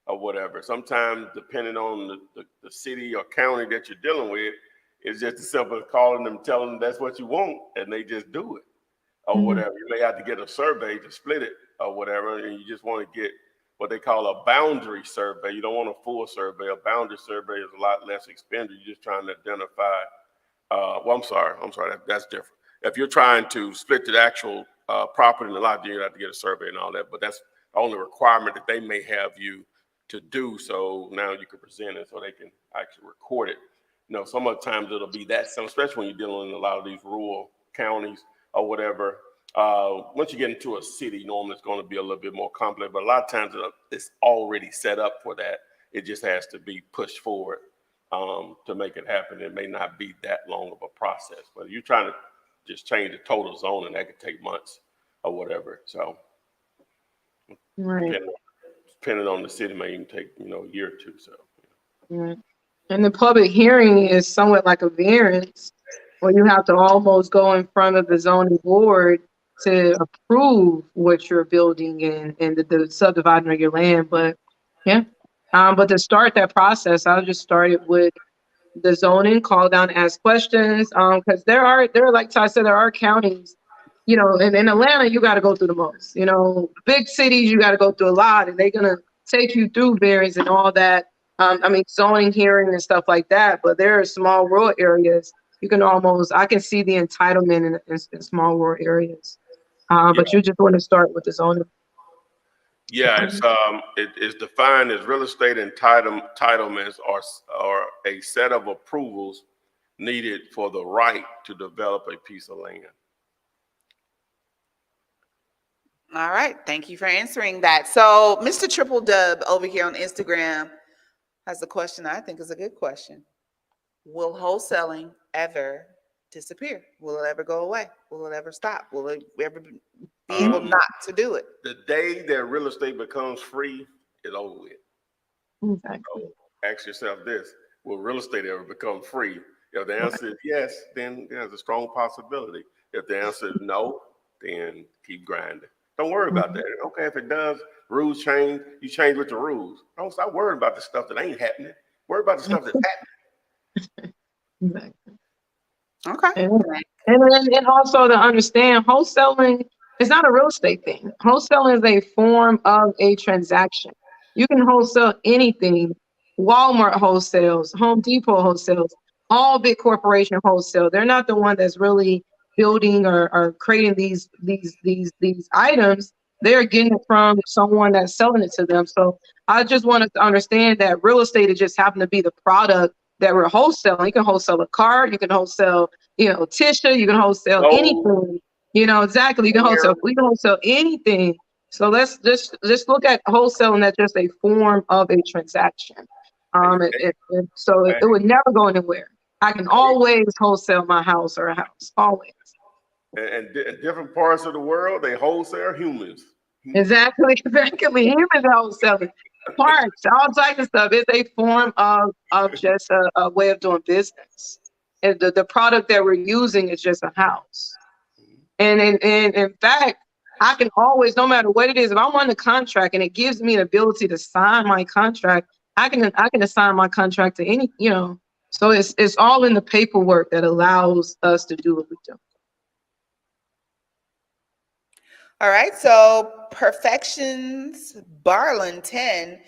or whatever. Sometimes, depending on the city or county that you're dealing with, it's just as simple as calling them, telling them that's what you want, and they just do it or whatever. You may have to get a survey to split it or whatever, and you just want to get what they call a boundary survey. You don't want a full survey. A boundary survey is a lot less expensive. You're just trying to identify. I'm sorry. That's different. If you're trying to split the actual property in the lot, then you have to get a survey and all that. But that's the only requirement that they may have you to do. So now you can present it so they can actually record it. You know, some of the times it'll be that simple, especially when you're dealing in a lot of these rural counties or whatever. Once you get into a city, normally it's going to be a little bit more complex, but a lot of times it's already set up for that. It just has to be pushed forward to make it happen. It may not be that long of a process, but if you're trying to just change the total zone, and that could take months or whatever. So Right. depending on the city, may even take, a year or two. So. Right. And the public hearing is somewhat like a variance, where you have to almost go in front of the zoning board to approve what you're building and the subdividing of your land. But yeah, but to start that process, I'll just start it with the zoning, call down, ask questions. Because there are, like Ty said, there are counties, and in Atlanta, you got to go through the most. Big cities, you got to go through a lot, and they're gonna take you through variance and all that. Zoning hearing and stuff like that. But there are small rural areas. You can I can see the entitlement in small rural areas. But you just want to start with the zoning. Yeah, it's defined as real estate entitlements or a set of approvals needed for the right to develop a piece of land. All right, thank you for answering that. So Mr. Triple Dub over here on Instagram has a question I think is a good question. Will wholesaling ever disappear? Will it ever go away? Will it ever stop? Will it ever be able not to do it? The day that real estate becomes free, it's over with. Exactly. So ask yourself this: will real estate ever become free? If the answer is yes, then there's a strong possibility. If the answer is no, then keep grinding. Don't worry about that. Okay, if it does, rules change, you change with the rules. Don't stop worrying about the stuff that ain't happening. Worry about the stuff that's happening. Exactly. Okay. And also to understand, wholesaling is not a real estate thing. Wholesaling is a form of a transaction. You can wholesale anything. Walmart wholesales, Home Depot wholesales, all big corporation wholesale. They're not the one that's really building or creating these items. They're getting it from someone that's selling it to them. So I just wanted to understand that real estate is just happen to be the product that we're wholesaling. You can wholesale a car, you can wholesale, tissue, you can wholesale anything. Exactly. You can wholesale. We can wholesale anything. So let's just look at wholesaling as just a form of a transaction. So it would never go anywhere. I can always wholesale my house or a house, always. And different parts of the world, they wholesale humans. Exactly. Humans wholesaling parts, all types of stuff. It's a form of just a way of doing business. And the product that we're using is just a house. And in fact, I can always, no matter what it is, if I'm on the contract and it gives me the ability to sign my contract, I can assign my contract to any, so it's all in the paperwork that allows us to do what we do. All right, so Perfections Barlin 10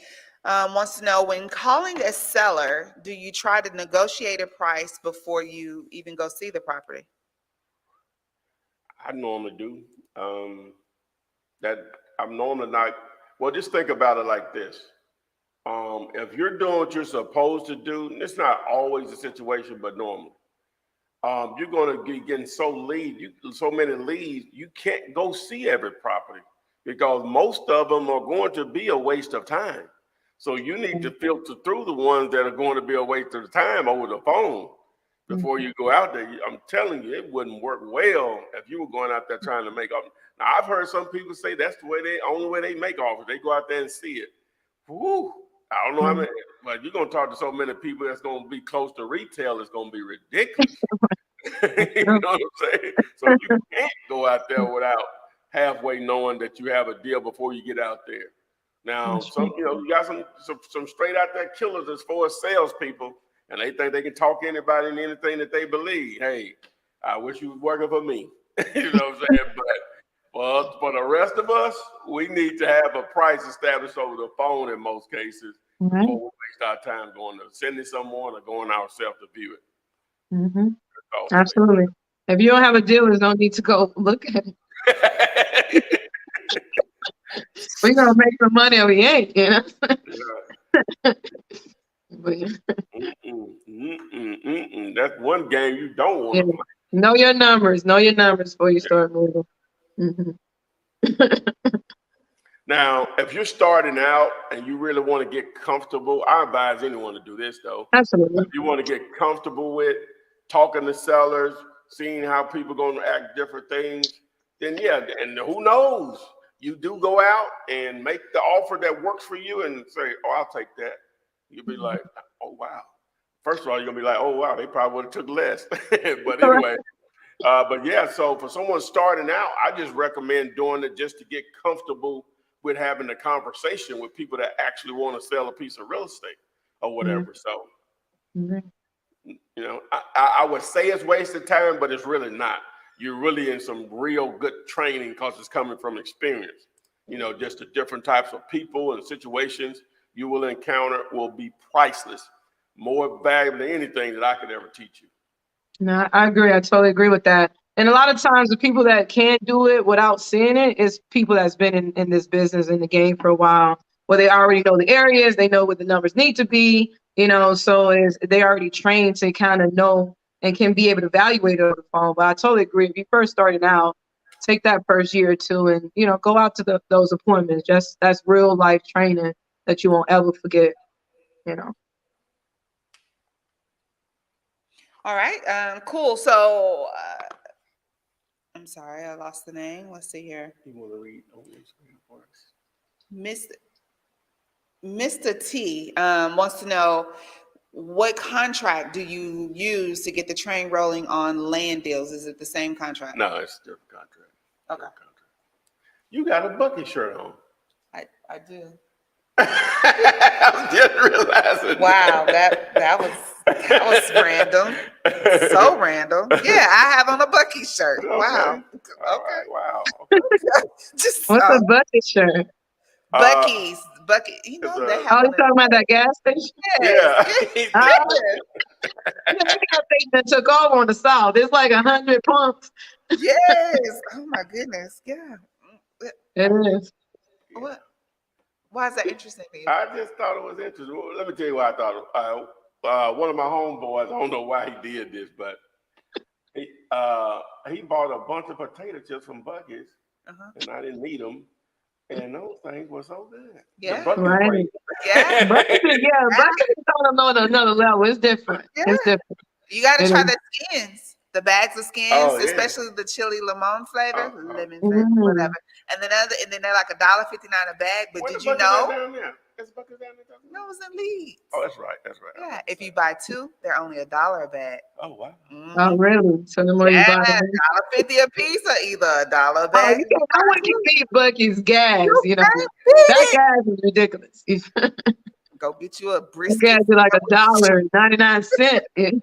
wants to know, when calling a seller, do you try to negotiate a price before you even go see the property? I normally do. That I'm normally not. Well, just think about it like this. If you're doing what you're supposed to do, and it's not always the situation, but normally, you're going to be getting so many leads, you can't go see every property because most of them are going to be a waste of time. So you need to filter through the ones that are going to be a waste of time over the phone before you go out there. I'm telling you, it wouldn't work well if you were going out there trying to make offers. Now, I've heard some people say that's the only way they make offers. They go out there and see it. Whew. I don't know how many, but you're going to talk to so many people that's going to be close to retail, it's going to be ridiculous. You know what I'm saying? So you can't go out there without halfway knowing that you have a deal before you get out there. Now, you got some straight out there killers as far as salespeople, and they think they can talk anybody and anything that they believe. Hey, I wish you was working for me. You know what I'm saying? But for the rest of us, we need to have a price established over the phone in most cases before we waste our time going to sending someone or going ourselves to view it. Mm-hmm. Absolutely. If you don't have a deal, there's no need to go look at it. We're gonna make some money or we ain't, That's one game you don't want to play. Know your numbers before you start moving. Mm-hmm. Now, if you're starting out and you really want to get comfortable, I advise anyone to do this though. Absolutely. If you want to get comfortable with talking to sellers, seeing how people are going to act different things, then yeah, and who knows? You do go out and make the offer that works for you and say, oh, I'll take that. You'll be like, oh, wow. First of all, you're going to be like, oh, wow, they probably would have took less. But anyway, but yeah, so for someone starting out, I just recommend doing it just to get comfortable with having a conversation with people that actually want to sell a piece of real estate or whatever. So, you know, I would say it's wasted time, but it's really not. You're really in some real good training because it's coming from experience. You know, just the different types of people and situations you will encounter will be priceless, more valuable than anything that I could ever teach you. No, I agree. I totally agree with that. And a lot of times the people that can't do it without seeing it is people that's been in this business, in the game for a while, where they already know the areas, they know what the numbers need to be, you know, so they already trained to kind of know and can be able to evaluate it over the phone. But I totally agree. If you first started out, take that first year or two and, you know, go out to those appointments. That's real life training that you won't ever forget, you know. All right. Cool. So I'm sorry, I lost the name. Let's see here. You want to read over the screen for us? Mr. T wants to know, what contract do you use to get the train rolling on land deals? Is it the same contract? No, it's a different contract. Okay. Different contract. You got a bucket shirt on. I do. I'm just realizing. Wow, that was random. So random. Yeah, I have on a Bucky shirt. Okay. Wow. All Okay. right, wow. Okay. Just What's a bucket shirt? Bucky's. Bucky. You know, it's they a- have Oh, you one talking about that gas station? Yeah. I think that took over on the South. It's like 100 pumps. Yes. Oh my goodness. Yeah. It is. What? Why is that interesting to you? I just thought it was interesting. Well, let me tell you why I thought. One of my homeboys, I don't know why he did this, but he bought a bunch of potato chips from Bucky's, and I didn't need them. And those things were so good. Yeah. The Buc-ee's Right. break. Yeah. Bucket is on another level. It's different. Yeah. It's different. You got to It try is. the skins, the bags of skins, Oh, yeah. especially the chili lemon flavor, Uh-huh. lemon flavor, whatever. And then they're like $1.59 a bag. But Where did the you Buc-ee's at know? down there? Is the Buc-ee's down there? No, it's in Leeds. Oh, that's right. That's right. Yeah. If you buy two, they're only $1 a bag. Oh, wow. Oh, really? So the more you buy Yeah, them. $1.50 a piece or either $1 a Oh, bag. you can't, I want to beat Bucky's gas. You know, can't beat that it. gas is ridiculous. Go get you a That brisket. gas is like $1.99.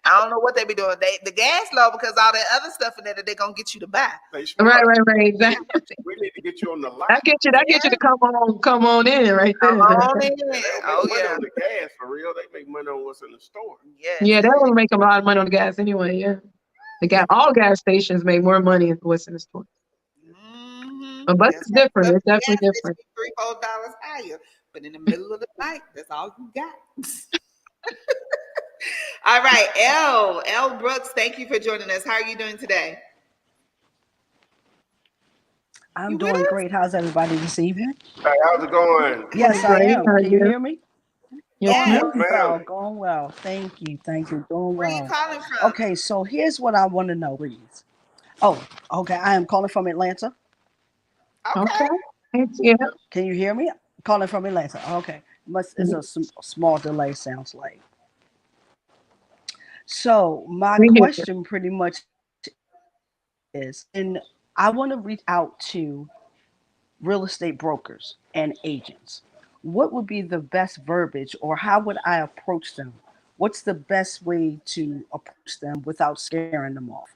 I don't know what they be doing. The gas low because all that other stuff in there that they're gonna get you to buy. They smart. Right. Exactly. We need to get you on the line. That get you to come on in right there. Come on in. They don't make Oh money yeah. on the gas for real. They make money on what's in the store. Yes. Yeah, they don't make a lot of money on the gas anyway. Yeah, all gas stations make more money than what's in the store. But it's different. It's definitely different. $3-4 higher, but in the middle of the night, that's all you got. All right, L Brooks, thank you for joining us. How are you doing today? I'm doing great. How's everybody this evening? Hey, how's it going? Yes, I am. Can you hear me? Yes. Going well. Thank you. Doing Where are you well. calling from? Okay, so here's what I want to know, please. Oh, okay. I am calling from Atlanta. Okay. Yeah. Can you hear me? Calling from Atlanta. Okay. It's a small delay, sounds like. So my question pretty much is, and I want to reach out to real estate brokers and agents. What would be the best verbiage, or how would I approach them? What's the best way to approach them without scaring them off?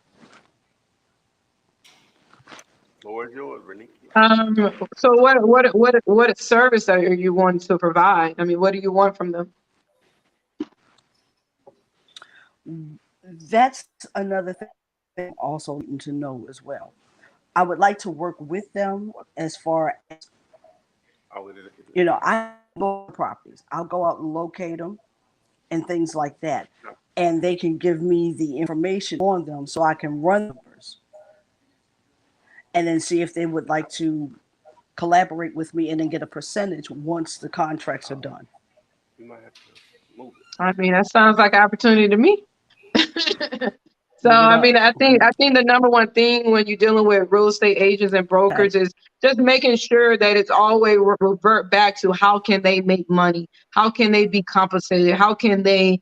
Lord yours, Renee. So what service are you wanting to provide? I mean, what do you want from them? That's another thing also to know as well. I would like to work with them as far as, I go to properties. I'll go out and locate them and things like that. And they can give me the information on them so I can run numbers and then see if they would like to collaborate with me and then get a percentage once the contracts are done. You might have to move it. I mean, that sounds like an opportunity to me. So, Move it I up. mean, I think the number one thing when you're dealing with real estate agents and brokers is just making sure that it's always revert back to how can they make money? How can they be compensated? How can they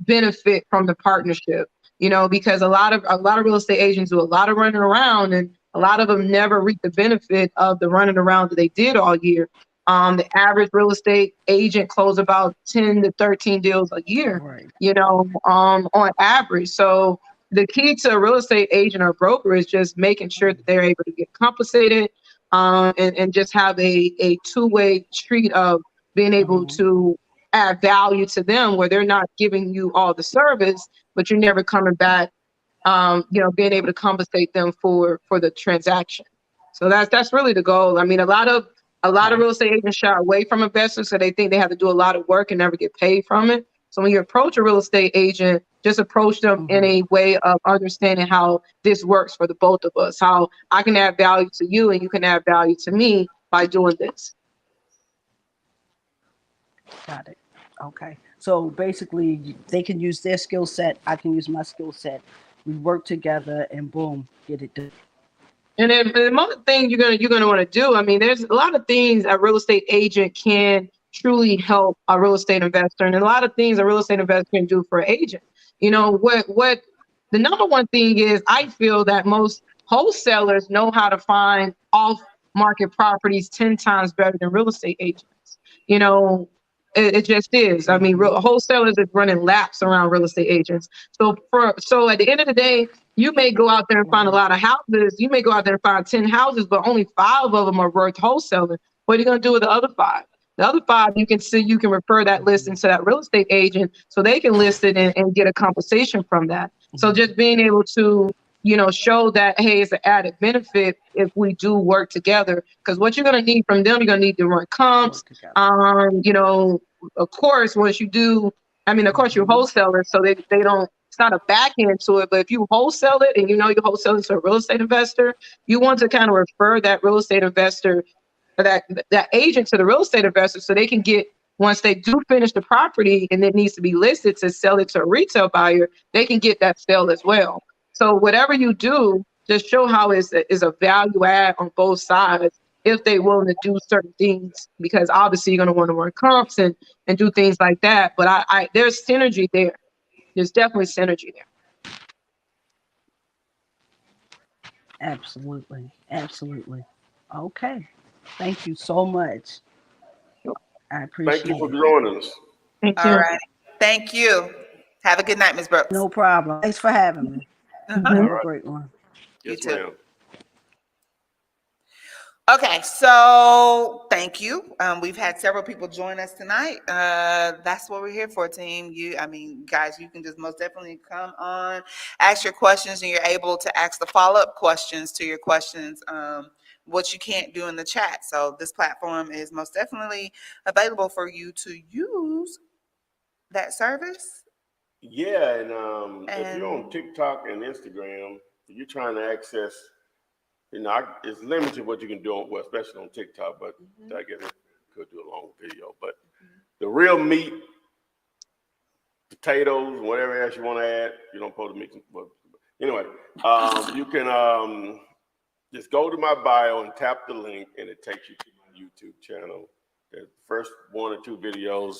benefit from the partnership? You know, because a lot of real estate agents do a lot of running around, and a lot of them never reap the benefit of the running around that they did all year. The average real estate agent closed about 10 to 13 deals a year, Right. you know, on average. So the key to a real estate agent or broker is just making sure that they're able to get compensated, and just have a two-way street of being able to add value to them, where they're not giving you all the service, but you're never coming back, you know, being able to compensate them for the transaction. So that's really the goal. I mean, a lot of real estate agents shy away from investors, so they think they have to do a lot of work and never get paid from it. So when you approach a real estate agent, just approach them in a way of understanding how this works for the both of us, how I can add value to you and you can add value to me by doing this. Got it. Okay. So basically, they can use their skill set. I can use my skill set. We work together, and boom, get it done. And then the other thing you're gonna want to do, I mean, there's a lot of things a real estate agent can truly help a real estate investor, and a lot of things a real estate investor can do for an agent. You know, what the number one thing is, I feel that most wholesalers know how to find off market properties 10 times better than real estate agents. You know, it just is. I mean, wholesalers are running laps around real estate agents. So at the end of the day, you may go out there and find a lot of houses. You may go out there and find 10 houses, but only 5 of them are worth wholesaling. What are you going to do with the other 5? The other 5, you can refer that listing to that real estate agent so they can list it and get a compensation from that. So just being able to, you know, show that, hey, it's an added benefit if we do work together. Because what you're going to need from them, you're going to need to run comps. You know, of course, once you do, I mean, of course, you're wholesalers, so they don't, it's not a back end to it, but if you wholesale it and you know you're wholesaling to a real estate investor, you want to kind of refer that real estate investor, or that agent, to the real estate investor, so they can get, once they do finish the property and it needs to be listed to sell it to a retail buyer, they can get that sale as well. So whatever you do, just show how is a value add on both sides if they're willing to do certain things, because obviously you're going to want to run comps and do things like that. But I there's synergy there. There's definitely synergy there. Absolutely. Absolutely. Okay. Thank you so much. I appreciate Thank you for it. joining us. Thank All you. right. Thank you. Have a good night, Ms. Brooks. No problem. Thanks for having me. Uh-huh. Have All a right. great one. You Yes, too. ma'am. Okay, so thank you. We've had several people join us tonight. That's what we're here for, team. Guys, you can just most definitely come on, ask your questions, and you're able to ask the follow-up questions to your questions, what you can't do in the chat. So this platform is most definitely available for you to use that service. Yeah, and if you're on TikTok and Instagram, you're trying to access, it's limited what you can do on, well, especially on TikTok, but I guess it could do a long video. But the real meat, potatoes, whatever else you want to add, you don't put the meat. But anyway, you can just go to my bio and tap the link, and it takes you to my YouTube channel. The first 1 or 2 videos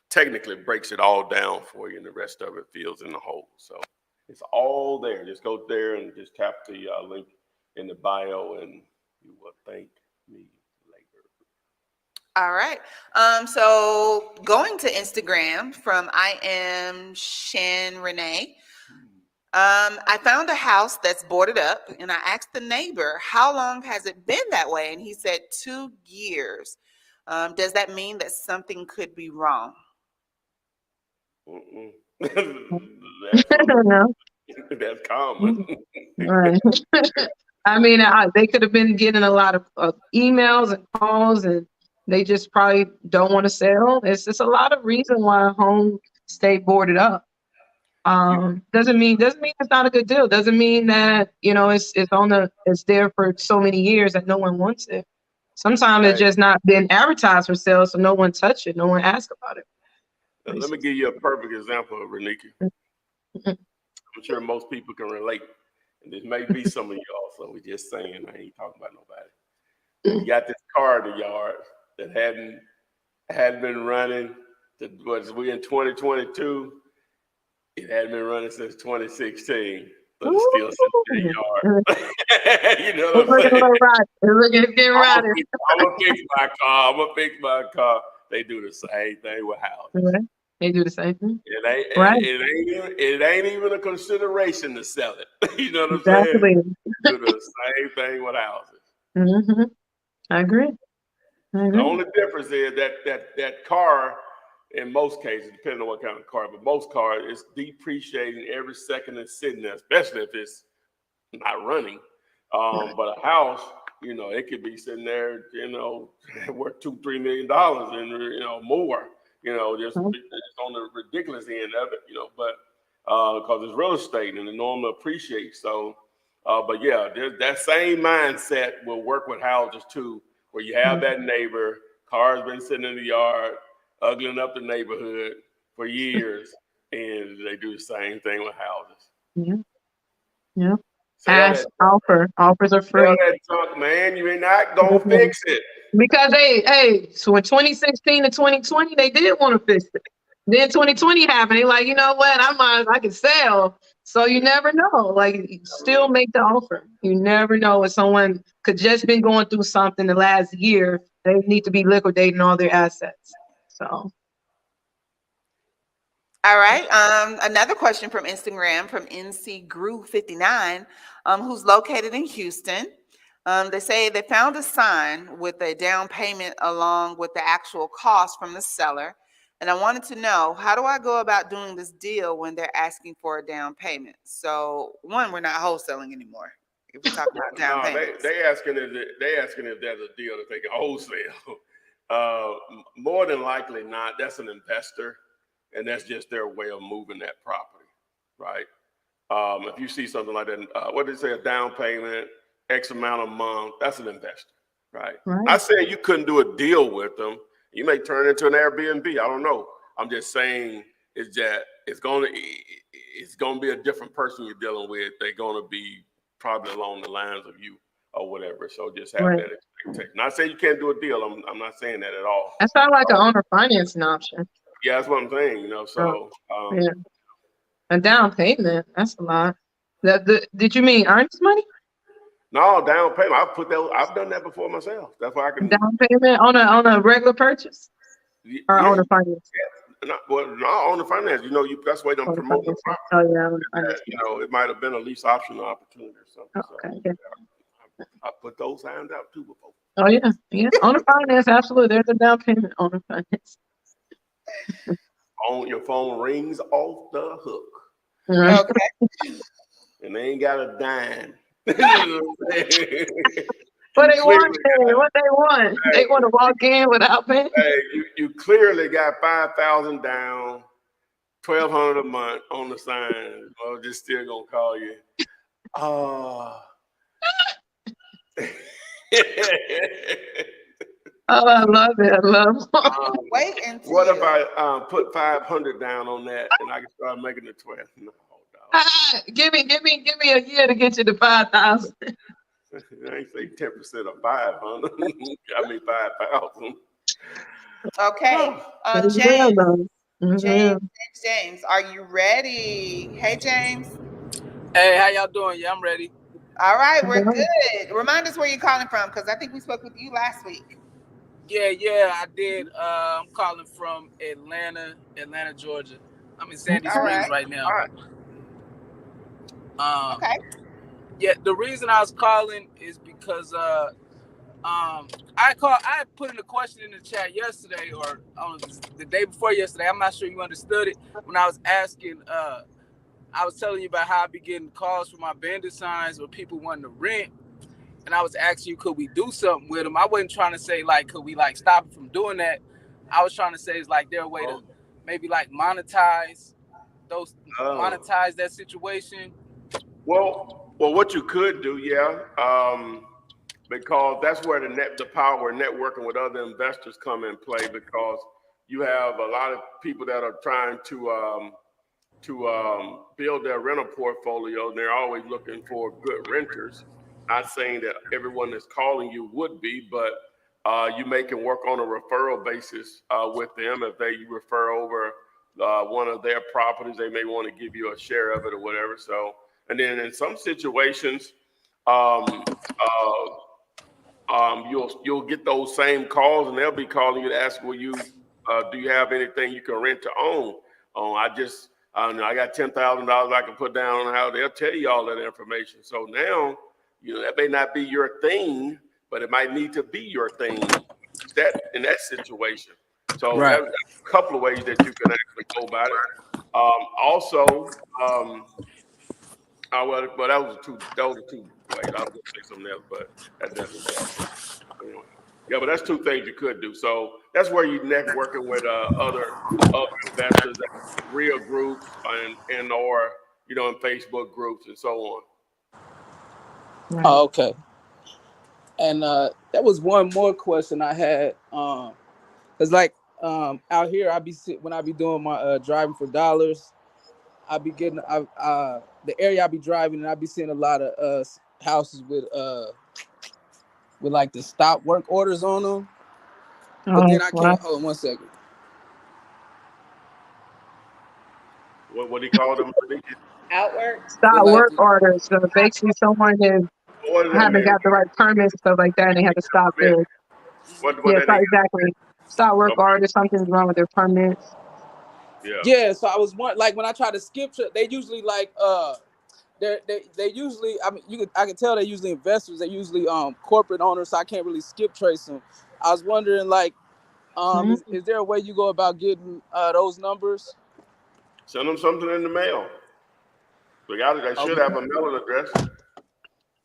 technically breaks it all down for you, and the rest of it fills in the hole. So it's all there. Just go there and just tap the link in the bio, and you will thank me later. All right. So going to Instagram from I am Shan Renee. I found a house that's boarded up, and I asked the neighbor, how long has it been that way? And he said 2 years. Does that mean that something could be wrong? I don't know. That's common. Right. I mean, they could have been getting a lot of emails and calls, and they just probably don't want to sell. It's just a lot of reason why a home stay boarded up. Doesn't mean it's not a good deal. Doesn't mean that, it's there for so many years that no one wants it. Sometimes it's just not been advertised for sale, so no one touched it, no one asked about it. Let me give you a perfect example, Renika. I'm sure most people can relate, and this may be some of y'all, so we're just saying, I ain't talking about nobody. You got this car in the yard that hadn't been running. We in 2022. It hadn't been running since 2016, but it's still sitting in the yard. You know what I'm saying? It's getting right. I'm gonna fix my car. They do the same thing with houses. They do the same thing. It ain't even a consideration to sell it. You know what I'm saying? They do the same thing with houses. I agree. The only difference is that car, in most cases, depending on what kind of car, but most cars, it's depreciating every second it's sitting there, especially if it's not running. But a house, you know, it could be sitting there, you know, worth $2-3 million and, you know, more, you know, just on the ridiculous end of it, you know, but because it's real estate and it normally appreciates. So, but yeah, that same mindset will work with houses too, where you have that neighbor, car's been sitting in the yard, ugling up the neighborhood for years, and they do the same thing with houses. Yeah. Ask, offers are free. Tell that junk, man, you ain't not gonna fix it. Because so in 2016 to 2020, they did want to fix it. Then 2020 happened. They like, you know what? I can sell. So you never know. Like, you still make the offer. You never know if someone could just been going through something the last year. They need to be liquidating all their assets. So. All right. Another question from Instagram from NCGrew59, who's located in Houston. They say they found a sign with a down payment along with the actual cost from the seller. And I wanted to know, how do I go about doing this deal when they're asking for a down payment? So, one, we're not wholesaling anymore. If we're talking about down payments. They asking if there's a deal to take a wholesale. More than likely not. That's an investor, and that's just their way of moving that property, right? If you see something like that, what did they say, a down payment, X amount a month, that's an investor, right? I said you couldn't do a deal with them. You may turn it into an Airbnb. I don't know. I'm just saying is that it's gonna be a different person you're dealing with. They're gonna be probably along the lines of you or whatever. So just have that expectation. Not saying you can't do a deal. I'm not saying that at all. That sounds like an owner financing option. Yeah, that's what I'm saying. You know, so a down payment. That's a lot. Did you mean earnest money? No, down payment. I've done that before myself. That's why I can down payment on a regular purchase or on a finance. Yeah. On the finance. You know, that's why I'm promoting the property. Oh yeah, you know, it might have been a lease option opportunity or something. Okay. So, I put those signs out too before. Oh yeah. On the finance, absolutely. There's a down payment on the finance. Your phone rings off the hook. Okay. And they ain't got a dime. What they want. They want to walk in without paying. Hey, you clearly got 5,000 down, 1,200 a month on the sign. Well, just still gonna call you. Oh, I love it. Wait until. What if I put 500 down on that and I can start making it 12? No, give me a year to get you to 5,000. I ain't say 10% of 500. I mean 5,000. Okay. James, are you ready? Hey, James. Hey, how y'all doing? Yeah, I'm ready. All right, we're good. Remind us where you're calling from, because I think we spoke with you last week. Yeah, I did. I'm calling from Atlanta, Georgia. I'm in Sandy Springs right now. All right. Okay. Yeah, the reason I was calling is because I put in a question in the chat yesterday or on the day before yesterday. I'm not sure you understood it when I was asking. I was telling you about how I be getting calls from my vendor signs or people wanting to rent. And I was asking you, could we do something with them? I wasn't trying to say, like, could we, like, stop them from doing that? I was trying to say, it's like their way to maybe, like, monetize that situation. Well, what you could do, because that's where the power of networking with other investors come in play, because you have a lot of people that are trying to build their rental portfolio, and they're always looking for good renters. Not saying that everyone that's calling you would be, but you may can work on a referral basis with them. If you refer over one of their properties, they may want to give you a share of it or whatever. So, and then in some situations, you'll get those same calls, and they'll be calling you to ask, do you have anything you can rent to own? I got $10,000 I can put down on how. They'll tell you all that information. So now, that may not be your thing, but it might need to be your thing in that situation. So Right. there's a couple of ways that you can actually go about it. Well, that was the two ways. I was gonna say something else, but that doesn't help. Anyway. Yeah, but that's two things you could do. So that's where you networking with other investors, real groups, and or in Facebook groups and so on. Oh, okay. And that was one more question I had. Cause out here, when I be doing my driving for dollars, I be getting the area I be driving, and I be seeing a lot of houses with like the stop work orders on them. But then I can't. Hold on 1 second. What do you call them? Outwork. Stop work orders. So basically, someone haven't got the right permits, stuff like that, and they have to stop there. Exactly. Stop work orders. Something's wrong with their permits. Yeah. So I was like, when I try to skip, they usually like they usually, I can tell they're usually investors. They're usually corporate owners. So I can't really skip trace them. I was wondering, like, is there a way you go about getting those numbers? Send them something in the mail. They should have a mailing address.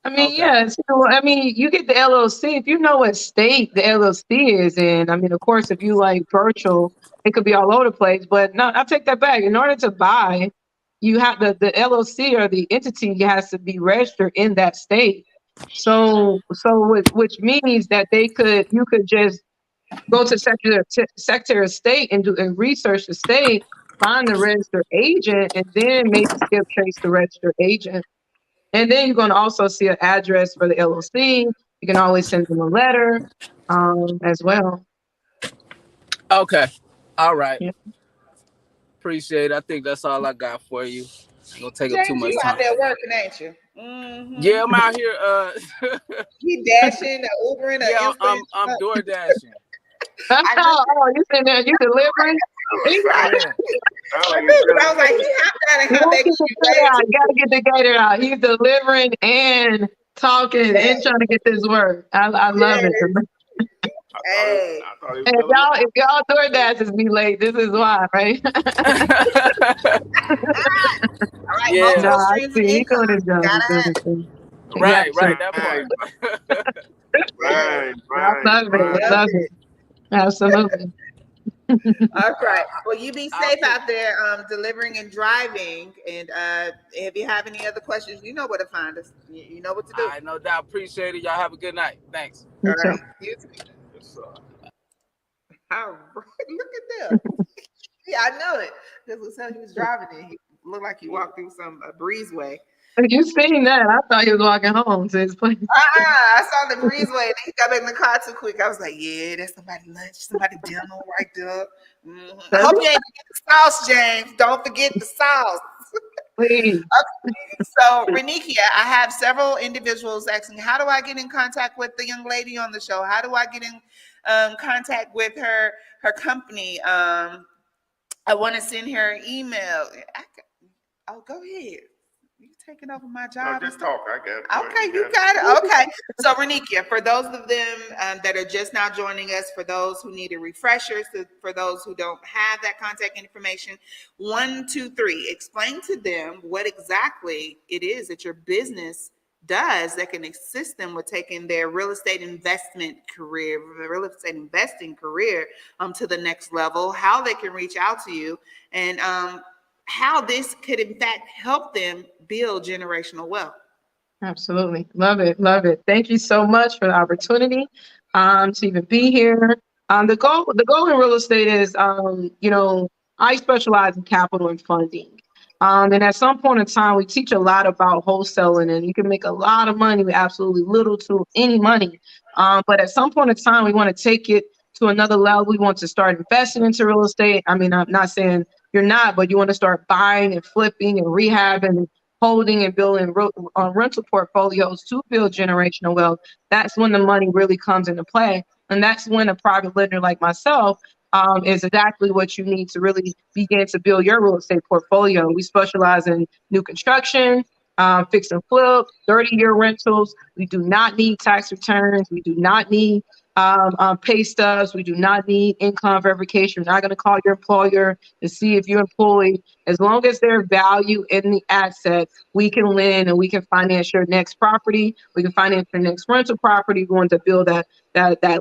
Yes. You get the LLC if you know what state the LLC is in. Of course, if you like virtual, it could be all over the place. But no, I'll take that back. In order to buy, you have the LLC or the entity has to be registered in that state. So which means that you could just go to Secretary of State and research the state, find the registered agent, and then maybe skip trace the registered agent. And then you're going to also see an address for the LLC. You can always send them a letter as well. Okay. All right. Yeah. Appreciate it. I think that's all I got for you. I'm gonna take up too much you time. Out there working, ain't you? Mm-hmm. Yeah, I'm out here. You dashing, Ubering, yeah, I'm door dashing. You sitting there, you delivering? I was like, he hopped out and come back. You gotta get the gator out. He's delivering and talking and trying to get this work. I love it. Hey. If y'all DoorDashers be late, this is why, right? All right, Right, that part. Right. I love it. Absolutely. All right. Well, you be safe out there delivering and driving. And if you have any other questions, you know where to find us. You know what to do. I no doubt. Appreciate it. Y'all have a good night. Thanks. All right. All right. Look at that. Yeah, I know it. This was how he was driving it. He looked like he walked through some breezeway. You seen that? I thought he was walking home to his place. I saw the breezeway. He got back in the car too quick. I was like, yeah, that's somebody's lunch, somebody dinner right there. I hope you ain't forget the sauce, James. Don't forget the sauce. Please. Okay. So, Renikia, I have several individuals asking, how do I get in contact with the young lady on the show? How do I get in contact with her company? I want to send her an email. Go ahead. You taking over my job? No, just talk. I got it. Okay, you got it. Okay. So, Renikia, for those of them that are just now joining us, for those who need a refresher, for those who don't have that contact information, 1, 2, 3, explain to them what exactly it is that your business does that can assist them with taking their real estate investing career to the next level, how they can reach out to you, and how this could in fact help them build generational wealth. Absolutely. Love it. Love it. Thank you so much for the opportunity to even be here. The goal in real estate is, I specialize in capital and funding. And at some point in time, we teach a lot about wholesaling, and you can make a lot of money with absolutely little to any money. But at some point in time, we want to take it to another level. We want to start investing into real estate. I mean, I'm not saying you're not, but you want to start buying and flipping and rehabbing, holding and building rental portfolios to build generational wealth. That's when the money really comes into play. And that's when a private lender like myself is exactly what you need to really begin to build your real estate portfolio. We specialize in new construction, fix and flip, 30-year rentals. We do not need tax returns. We do not need pay stubs. We do not need income verification. We're not going to call your employer to see if you're employed. As long as there's value in the asset, we can lend and we can finance your next property. We can finance your next rental property. We want to build that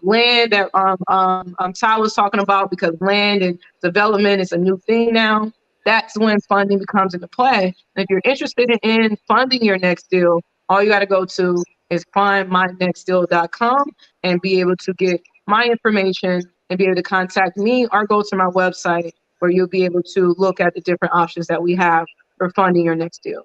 land that Ty was talking about, because land and development is a new thing now. That's when funding becomes into play. And if you're interested in funding your next deal, all you got to go to is findmynextdeal.com and be able to get my information and be able to contact me, or go to my website where you'll be able to look at the different options that we have for funding your next deal.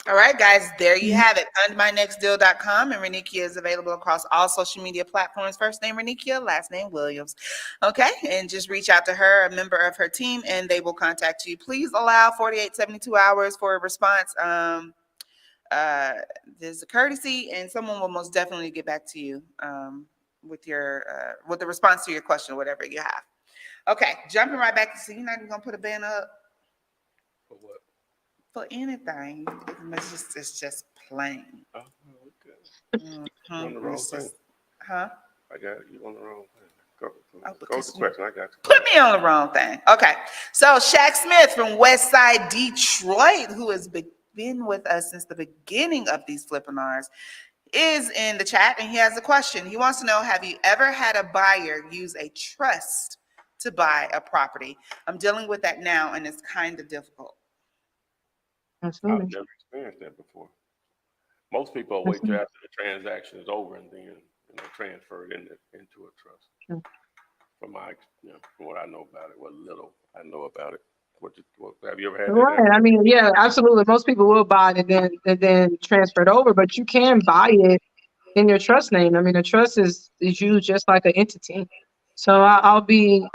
All right, guys, there you have it. Fundmynextdeal.com, and Renikia is available across all social media platforms. First name Renikia, last name Williams. Okay, and just reach out to her, a member of her team, and they will contact you. Please allow 48, 72 hours for a response. There's a courtesy, and someone will most definitely get back to you with the response to your question, whatever you have. Okay, jumping right back to see, you're not even gonna put a banner up For what? for anything. It's just plain. Oh, okay. Mhm. You on the wrong thing. Huh? I got you on the wrong thing. Go to because the question. I got you. Put me on the wrong thing. Okay. So Shaq Smith from Westside Detroit, who has been with us since the beginning of these Flippinars, is in the chat, and he has a question. He wants to know, have you ever had a buyer use a trust to buy a property? I'm dealing with that now, and it's kind of difficult. Absolutely. I've never experienced that before. Most people wait till after the transaction is over and then transfer it into a trust. Sure. From what I know about it, what little I know about it. Have you ever had that? Right. I mean, yeah, absolutely. Most people will buy it and then transfer it over, but you can buy it in your trust name. I mean, a trust is used just like an entity. So I'll be,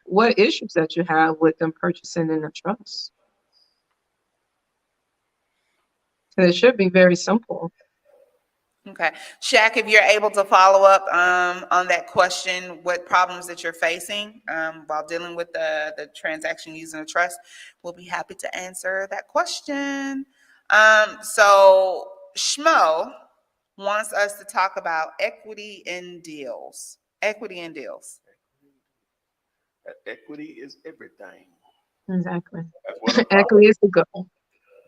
what issues that you have with them purchasing in a trust? So it should be very simple. Okay. Shaq, if you're able to follow up on that question, what problems that you're facing while dealing with the transaction using a trust, we'll be happy to answer that question. So Schmo wants us to talk about equity in deals. Equity in deals. Equity is everything. Exactly. That's what the Equity is the goal.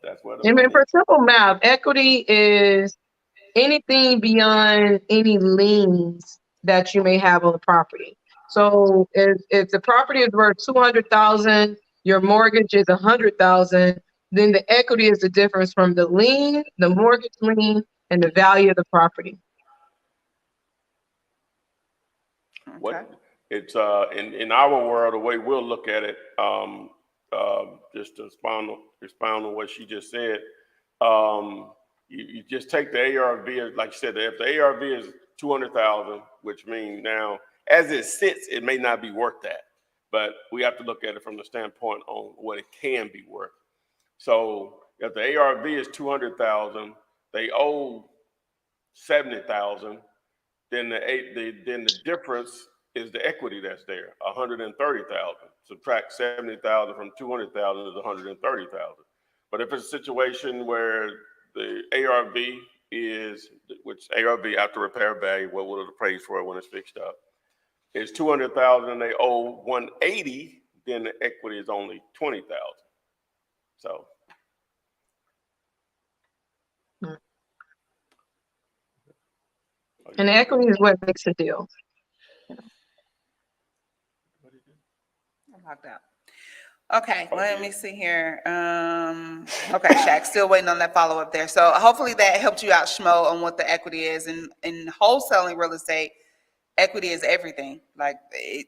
That's what I mean, for simple math, equity is anything beyond any liens that you may have on the property. So if the property is worth 200,000, your mortgage is 100,000, then the equity is the difference from the lien, the mortgage lien, and the value of the property. What it's in our world, the way we'll look at it, just to expound on what she just said, you just take the ARV, like you said, if the ARV is 200,000, which means now as it sits, it may not be worth that, but we have to look at it from the standpoint on what it can be worth. So if the ARV is 200,000, they owe 70,000. Then the difference is the equity that's there, 130,000. Subtract 70,000 from 200,000 is 130,000. But if it's a situation where the ARV is, which ARV after repair value, what will it appraise for when it's fixed up, is 200,000 and they owe 180, then the equity is only 20,000. So. And the equity is what makes a deal. I'm locked out. Okay, let me see here. Okay, Shaq, still waiting on that follow-up there. So hopefully that helped you out, Schmo, on what the equity is. And in wholesaling real estate, equity is everything. Like it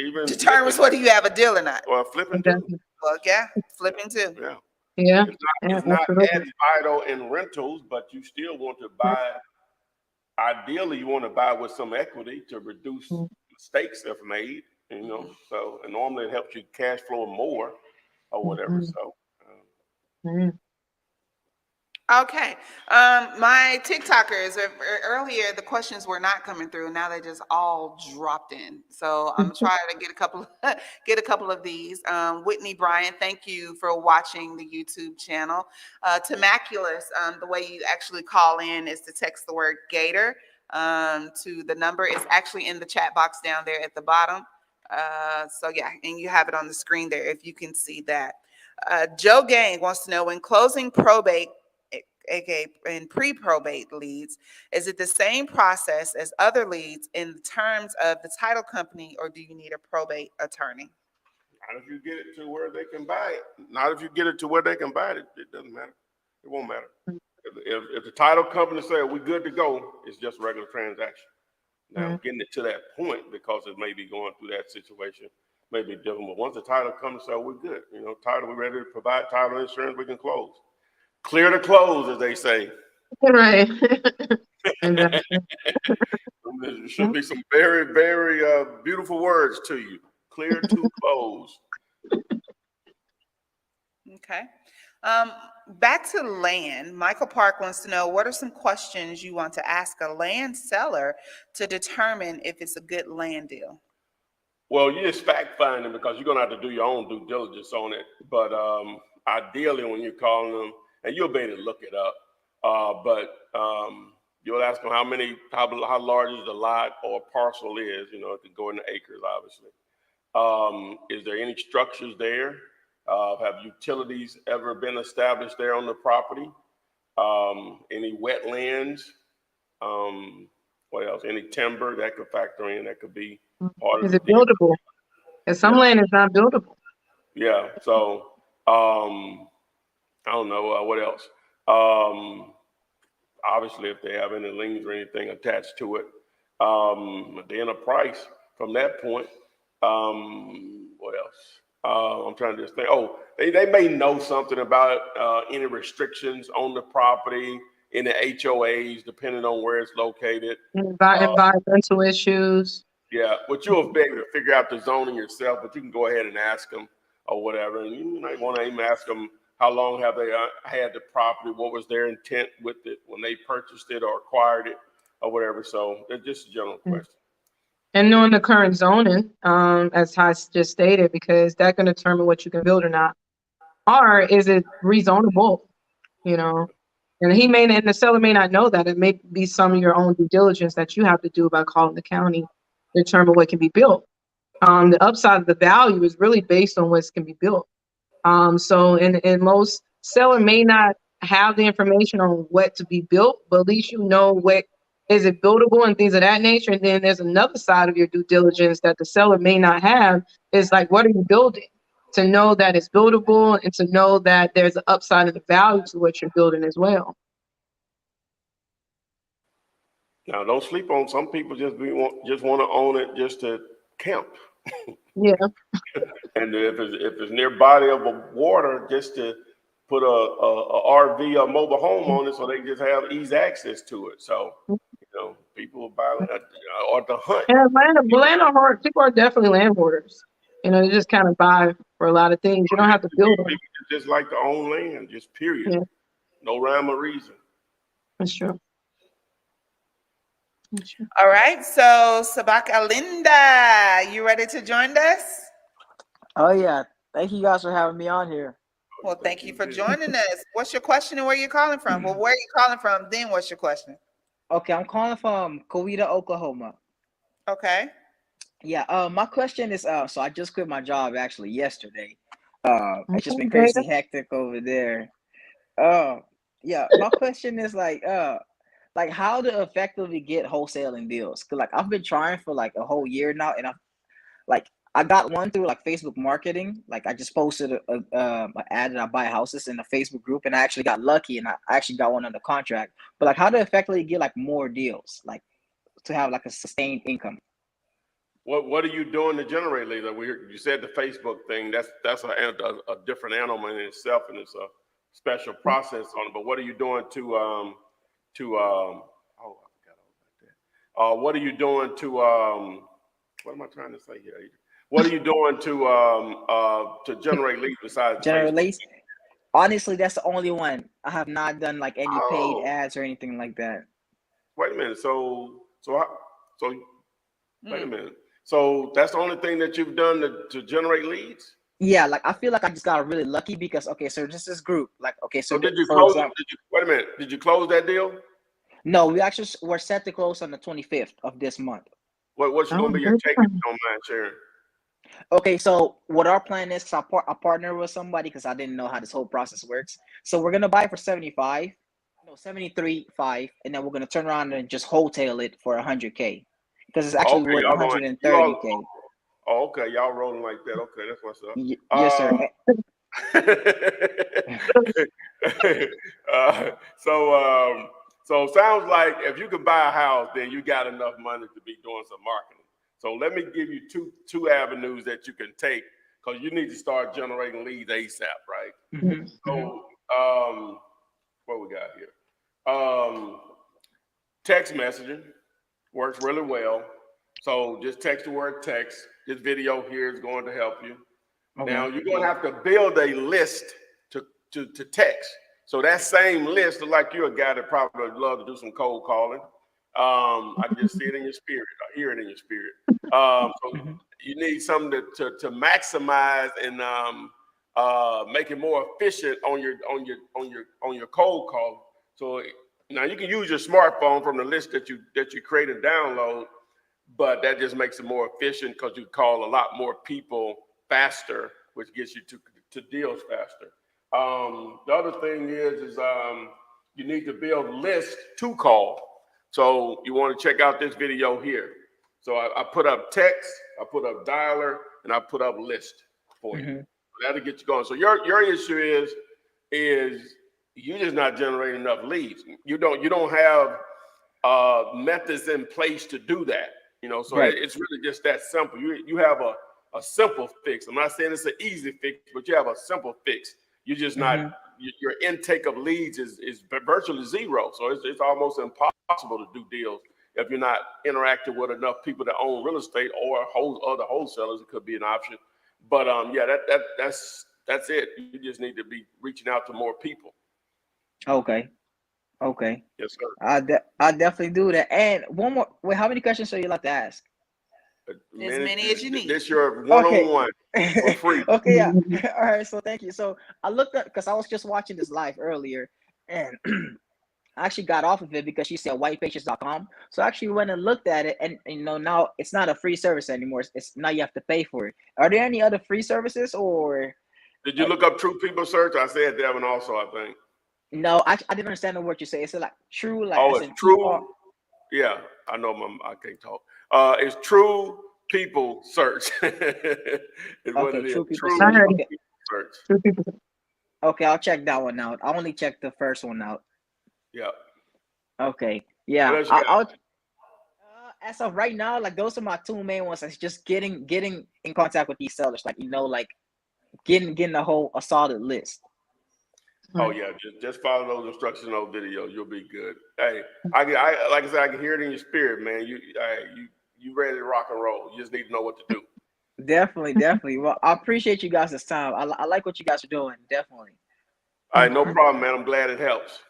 Even determines whether you have a deal or not. Well, flipping too. Well, yeah, flipping too. Yeah. Yeah. It's not as vital in rentals, but you still want to buy. Ideally, you want to buy with some equity to reduce mistakes if made. So and normally it helps you cash flow more or whatever. So. Okay. My TikTokers earlier, the questions were not coming through. Now they just all dropped in. So I'm trying to get a couple of these. Whitney Bryan, thank you for watching the YouTube channel. Tamaculus, the way you actually call in is to text the word Gator to the number. It's actually in the chat box down there at the bottom. So yeah, and you have it on the screen there if you can see that. Joe Gang wants to know, when closing probate, aka in pre-probate leads, is it the same process as other leads in terms of the title company, or do you need a probate attorney? Not if you get it to where they can buy it. Not if you get it to where they can buy it. It doesn't matter. It won't matter. If the title company say we're good to go, it's just a regular transaction. Now getting it to that point, because it may be going through that situation, may be different. But once the title comes, so we're good. Title, we're ready to provide title insurance. We can close. Clear to close, as they say. Right. There should be some very, very beautiful words to you. Clear to close. Okay. Back to land. Michael Park wants to know, what are some questions you want to ask a land seller to determine if it's a good land deal? Well, you're just fact finding, because you're going to have to do your own due diligence on it. But ideally, when you're calling them, and you'll be able to look it up, but you'll ask them how large is the lot or parcel is. It could go into acres, obviously. Is there any structures there? Have utilities ever been established there on the property? Any wetlands? What else? Any timber that could factor in? That could be part of it buildable? And some land is not buildable. Yeah. So I don't know what else. Obviously, if they have any liens or anything attached to it, then a price from that point. What else? I'm trying to just think. Oh, they may know something about any restrictions on the property, in the HOAs, depending on where it's located. Environmental issues. Yeah, but you'll be able to figure out the zoning yourself, but you can go ahead and ask them or whatever. And you might want to even ask them, how long have they had the property? What was their intent with it when they purchased it or acquired it or whatever? So it's just a general question. And knowing the current zoning, as Ty just stated, because that can determine what you can build or not. Or is it rezonable? And the seller may not know that. It may be some of your own due diligence that you have to do by calling the county, determine what can be built. The upside of the value is really based on what can be built. So in most seller may not have the information on what to be built, but at least what is it buildable and things of that nature. And then there's another side of your due diligence that the seller may not have, is like, what are you building? To know that it's buildable and to know that there's an upside of the value to what you're building as well. Now, don't sleep on, some people just want to own it just to camp. Yeah. And if it's near body of water, just to put a RV or mobile home on it, so they just have easy access to it. So people will buy or to hunt. And landlord, people are definitely landholders. They just kind of buy for a lot of things. You don't have to build them. People just like to own land, just period. Yeah. No rhyme or reason. That's true. All right, so Sabaka Linda, you ready to join us? Oh yeah, thank you guys for having me on here. Well, thank you for joining us. What's your question and where you calling from? Well, where are you calling from? Then what's your question? Okay, I'm calling from Coweta, Oklahoma. Okay. Yeah, my question is, so I just quit my job actually yesterday. It's just been crazy hectic over there. Yeah, my question is like how to effectively get wholesaling deals? Cause I've been trying for a whole year now, and I got one through like Facebook marketing. Like I just posted an ad that I buy houses in a Facebook group, and I actually got lucky, and I actually got one under contract. But like, how to effectively get like more deals, like to have like a sustained income? What are you doing to generate leads? Like you said the Facebook thing. That's a different animal in itself, and it's a special process on it. But what are you doing to oh, I forgot all about that. What are you doing to what am I trying to say here? What are you doing to generate leads besides Generate Facebook? leads? Honestly, that's the only one. I have not done like any paid Oh, ads or anything like that. wait a minute. So wait a minute. So that's the only thing that you've done to generate leads? Yeah, like I feel like I just got really lucky because okay, so just this group, like okay, so So did you for close? example, Wait a minute. Did you close that deal? no, we're set to close on the 25th of this month. What's going to be your take if you don't mind sharing? Okay, so what our plan is, I partner with somebody because I didn't know how this whole process works. So we're gonna buy for 73.5, and then we're gonna turn around and just wholesale it for 100K because it's actually Okay, worth y'all going. 130K. Oh, okay, y'all rolling like that. Okay, that's what's up. Yes, sir. So sounds like if you can buy a house, then you got enough money to be doing some marketing. So let me give you two avenues that you can take because you need to start generating leads ASAP, right? Mm-hmm. So what we got here? Text messaging works really well. So just text the word text. This video here is going to help you. Okay. Now you're going to have to build a list to text. So that same list, like you're a guy that probably would love to do some cold calling. I can just see it in your spirit. I hear it in your spirit. So you need something to maximize and make it more efficient on your cold call. So now you can use your smartphone from the list that you create and download, but that just makes it more efficient because you call a lot more people faster, which gets you to deals faster. The other thing is you need to build lists to call. So you want to check out this video here. So I put up text, I put up dialer, and I put up list for you. That'll get you going. So your issue is you're just not generating enough leads. You don't have methods in place to do that. So right. It's really just that simple. You have a simple fix. I'm not saying it's an easy fix, but you have a simple fix. You're just not, your intake of leads is virtually zero. So it's almost impossible to do deals if you're not interacting with enough people that own real estate or other wholesalers. It could be an option. But yeah, that's it. You just need to be reaching out to more people. Okay. Yes, sir. I definitely do that. And one more. Wait, how many questions are you like to ask? As many as you need. This your one-on-one for free. Okay, yeah. All right. So thank you. So I looked up because I was just watching this live earlier, and I actually got off of it because she said whitepages.com. So I actually went and looked at it, and now it's not a free service anymore. It's now you have to pay for it. Are there any other free services or? Did you look up True People Search? I said that one also, I think. No, I didn't understand the word you say. Is it like true? Like it's true. Yeah, I know I can't talk. It's True People Search. Okay, True People Search. Okay, I'll check that one out. I only checked the first one out. Yeah. Okay. Yeah. I'll as of right now, like those are my two main ones. It's just getting in contact with these sellers, like like getting a solid list. Oh yeah, just follow those instructions on video. You'll be good. Hey, I like I said, I can hear it in your spirit, man. You ready to rock and roll. You just need to know what to do. Definitely. Well, I appreciate you guys' time. I like what you guys are doing. Definitely. All right, no problem, man. I'm glad it helps.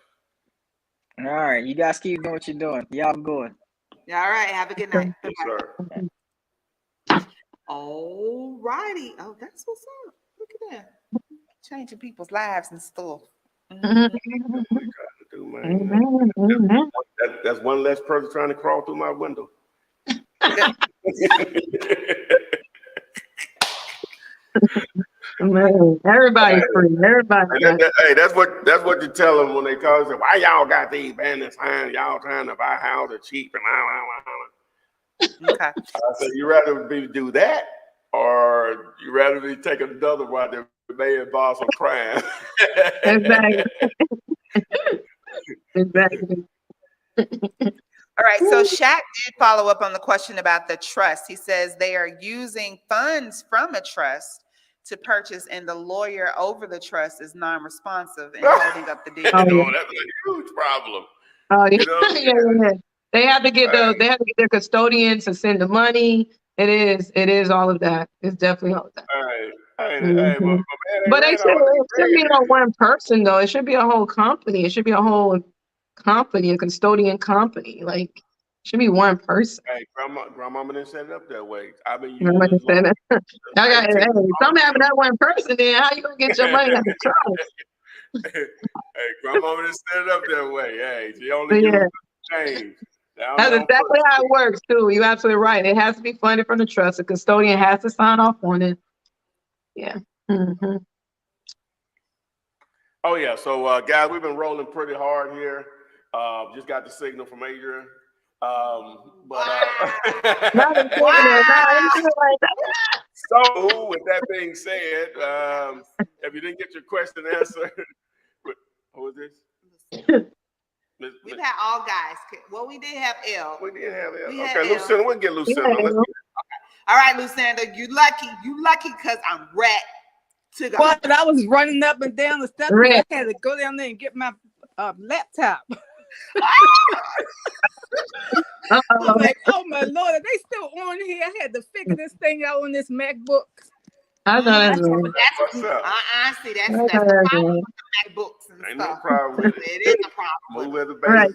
All right, you guys keep doing what you're doing. Y'all good. All right, have a good night. Yes, sir. All righty. Oh, that's what's up. Look at that. Changing people's lives and stuff. That's one less person trying to crawl through my window. Everybody's free. Everybody. Hey, that's what you tell them when they call and say, "Why y'all got these bandit signs? Y'all trying to buy houses cheap and blah, blah, blah." Okay. I said, you rather do that or you rather be taking another one that may involve some crime. Exactly. Exactly. All right, so Shaq did follow up on the question about the trust. He says they are using funds from a trust to purchase, and the lawyer over the trust is non-responsive and holding up the deal. Oh, yeah. That's a huge problem. Oh, yeah. You know? Yeah. They have to get their custodian to send the money. It is all of that. It's definitely all of that. Hey, Mhm. my man But ain't it ran all shouldn't be no one person though. It should be a whole company. It should be a whole company, a custodian company. Like, it should be one person. Hey, grandmama didn't set it up that way. I've been You know using what I'm this long. saying? I got, hey, something happened to that one person, then how you gonna get your money out the trust? Hey, grandmama didn't set it up that way. Hey, she only Yeah. used the change. That's exactly how it works too. You're absolutely right. It has to be funded from the trust. The custodian has to sign off on it. Yeah. Mm-hmm. Oh yeah. So guys, we've been rolling pretty hard here. Just got the signal from Adrian. So with that being said, if you didn't get your question answered, who is this? We've had all guys. Well, we did have L. We did have L. We Okay, had L. Lucinda, we'll get Lucinda. Yeah, Let's L. All right, Lucinda, you lucky because I'm ready to go. But I was running up and down the steps. I had to go down there and get my laptop. I'm like, oh my Lord, are they still on here? I had to figure this thing out on this MacBook. I know that's right. What's up? See, that's the problem with the MacBooks and Ain't stuff. no problem with it. It is a problem. Move at the base.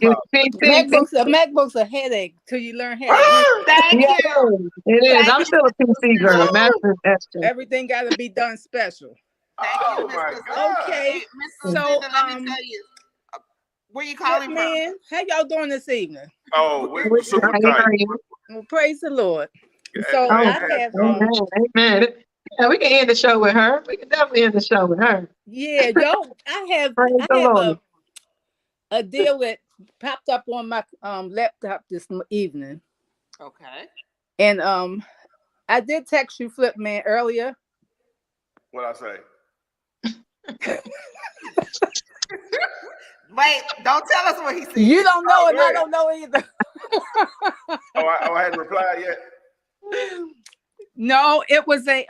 MacBooks a headache till you learn how to use it. Thank you. It is. I'm still a PC girl. Everything got to be done special. Thank you, Mr. Okay. Mr. So, let me tell you. Where you calling from? How y'all doing this evening? Oh, we're super tight. Well, praise the Lord. Yeah, so I have amen. Yeah, we can end the show with her. We can definitely end the show with her. Yeah, yo, I have a deal that popped up on my laptop this evening. Okay. And I did text you, Flipman, earlier. What'd I say? Wait, don't tell us what he said. You don't know, and I don't know either. I hadn't replied yet. No, it was a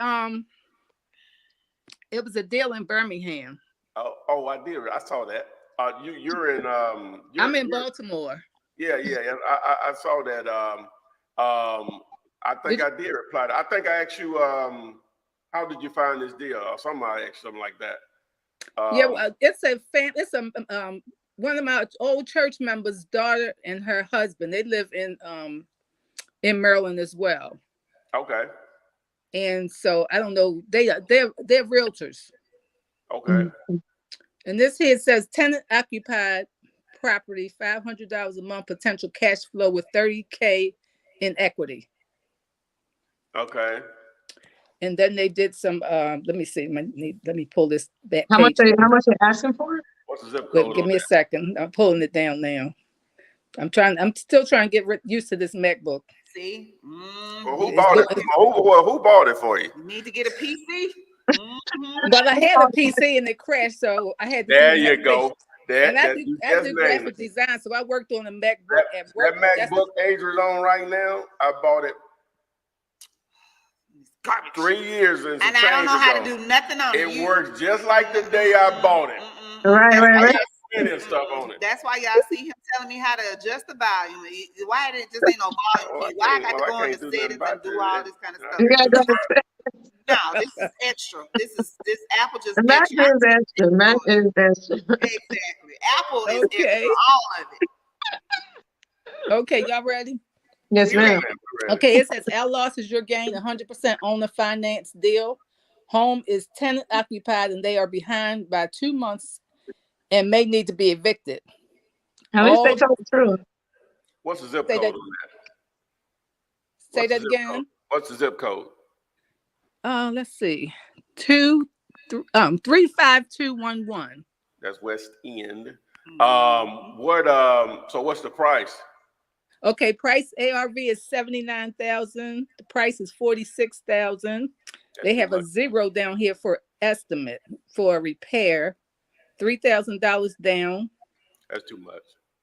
deal in Birmingham. Oh, I did. I saw that. You're in. I'm in Baltimore. Yeah. I saw that. I think I did reply. I think I asked you. How did you find this deal? Or somebody asked something like that. It's one of my old church members' daughter and her husband. They live in Maryland as well. Okay. And so I don't know. They're realtors. Okay. And this here says tenant occupied property, $500 a month, potential cash flow with $30K in equity. Okay. And then they did some. Let me see. Let me pull this back. How much they asking for? What's the zip code? Give me a second. I'm pulling it down now. I'm still trying to get used to this MacBook. See? Well, who bought it? Who bought it for you? You need to get a PC. But I had a PC and it crashed, so I had to. There you go. I do graphic design, so I worked on a MacBook at work. That MacBook Adrian's on right now, I bought it. Garbage. 3 years and I don't know how to do nothing on it. It works just like the day I bought it. Right. And stuff on it. That's why y'all see him telling me how to adjust the volume. Why it just ain't no volume? Why I got to go in the settings and do all this kind of stuff? You gotta go. No, this is extra. This Apple just Mac is extra. Mac is extra. Exactly. Apple is extra. All of it. Okay, y'all ready? Yes, ma'am. Okay, it says our loss is your gain, 100% owner finance deal. Home is tenant occupied and they are behind by 2 months and may need to be evicted. At least they told the truth. What's the zip code on that? Say that again. What's the zip code? Let's see. 35211. That's West End. So what's the price? Okay, price ARV is 79,000. The price is 46,000. They have a 0 down here for estimate for a repair. $3,000 down. That's too much.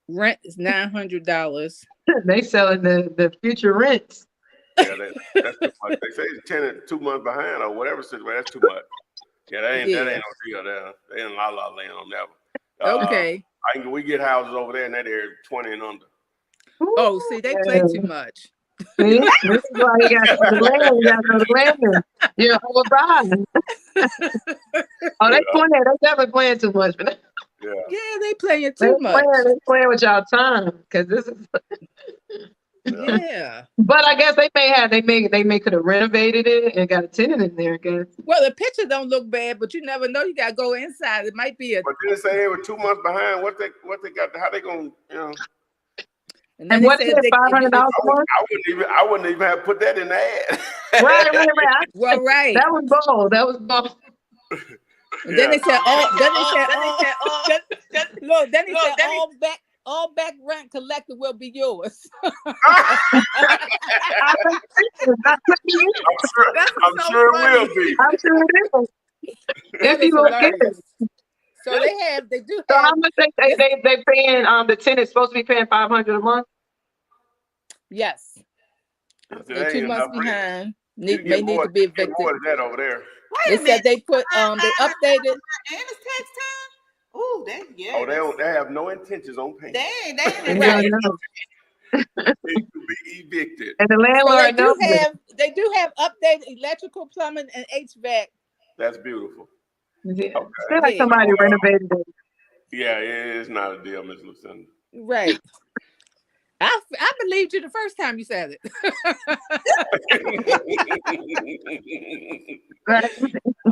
Rent is $900. They selling the future rents. Yeah, that's too much. They say the tenant 2 months behind or whatever. That's too much. Yeah, that ain't no deal there. They ain't la la land on that one. Okay. We get houses over there in that area 20 and under. Oh, see, they play too much. See? This is why you got to the land. You got to go to the land. You're overbuying. Oh, they playing. They definitely playing too much. Yeah, they playing too much. They playing with y'all time because this is. Yeah. But I guess they may could have renovated it and got a tenant in there. I guess. Well, the picture don't look bad, but you never know. You gotta go inside. It might be a. But didn't say they were 2 months behind. What they got? How they gonna And what's it? $500 a month? I wouldn't even have put that in the ad. Right. Well, right. That was bold. And then they said all back rent collected will be yours. I'm sure it will be. I'm sure it is. If you look at it. So they do. So how much they paying? The tenant's supposed to be paying $500 a month. Yes. They're 2 months behind. May need to be evicted. More than that over there. They said they put they updated. And it's tax time. Ooh, they have no intentions on paying. They Right. They to be evicted. And the landlord they do have updated electrical, plumbing, and HVAC. That's beautiful. Yeah. Okay. Feel like somebody renovated it. Yeah, it's not a deal, Ms. Lucinda. Right. I believed you the first time you said it.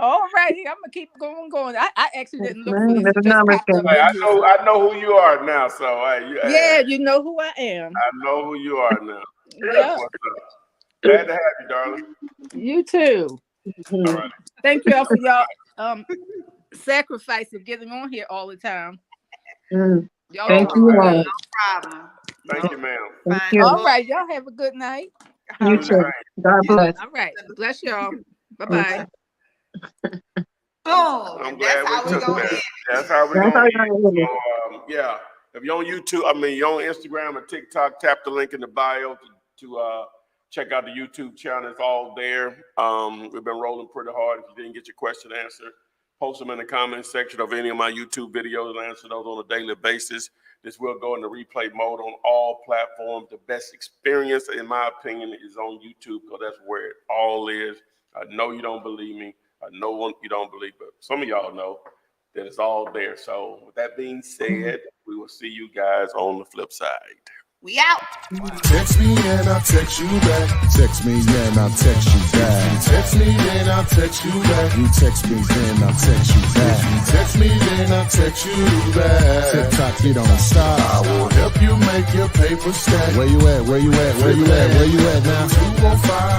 All righty, I'm gonna keep going. I actually didn't look for this. I know who you are now, so yeah, you know who I am. I know who you are now. Yep. Glad to have you, darling. You too. All right. Thank you all for y'all sacrifice of getting on here all the time. Y'all Thank you. No problem. Thank you, ma'am. Thank you. All right, y'all have a good night. You too. God bless. All right, bless y'all. Bye-bye. Oh, I'm glad we took that. That's how we're going to yeah. If you're on YouTube, you're on Instagram or TikTok, tap the link in the bio to check out the YouTube channel. It's all there. We've been rolling pretty hard. If you didn't get your question answered, post them in the comments section of any of my YouTube videos. I answer those on a daily basis. This will go into replay mode on all platforms. The best experience, in my opinion, is on YouTube because that's where it all is. I know you don't believe me. I know you don't believe, but some of y'all know that it's all there. So with that being said, we will see you guys on the flip side. We out. Text me and I'll text you back. Text me and I'll text you back. Text me then I'll text you back. You text me then I'll text you back. Text me then I'll text you back. TikTok, you don't stop. I will help you make your paper stack. Where you at? Where you at? Where you at? Where you at now?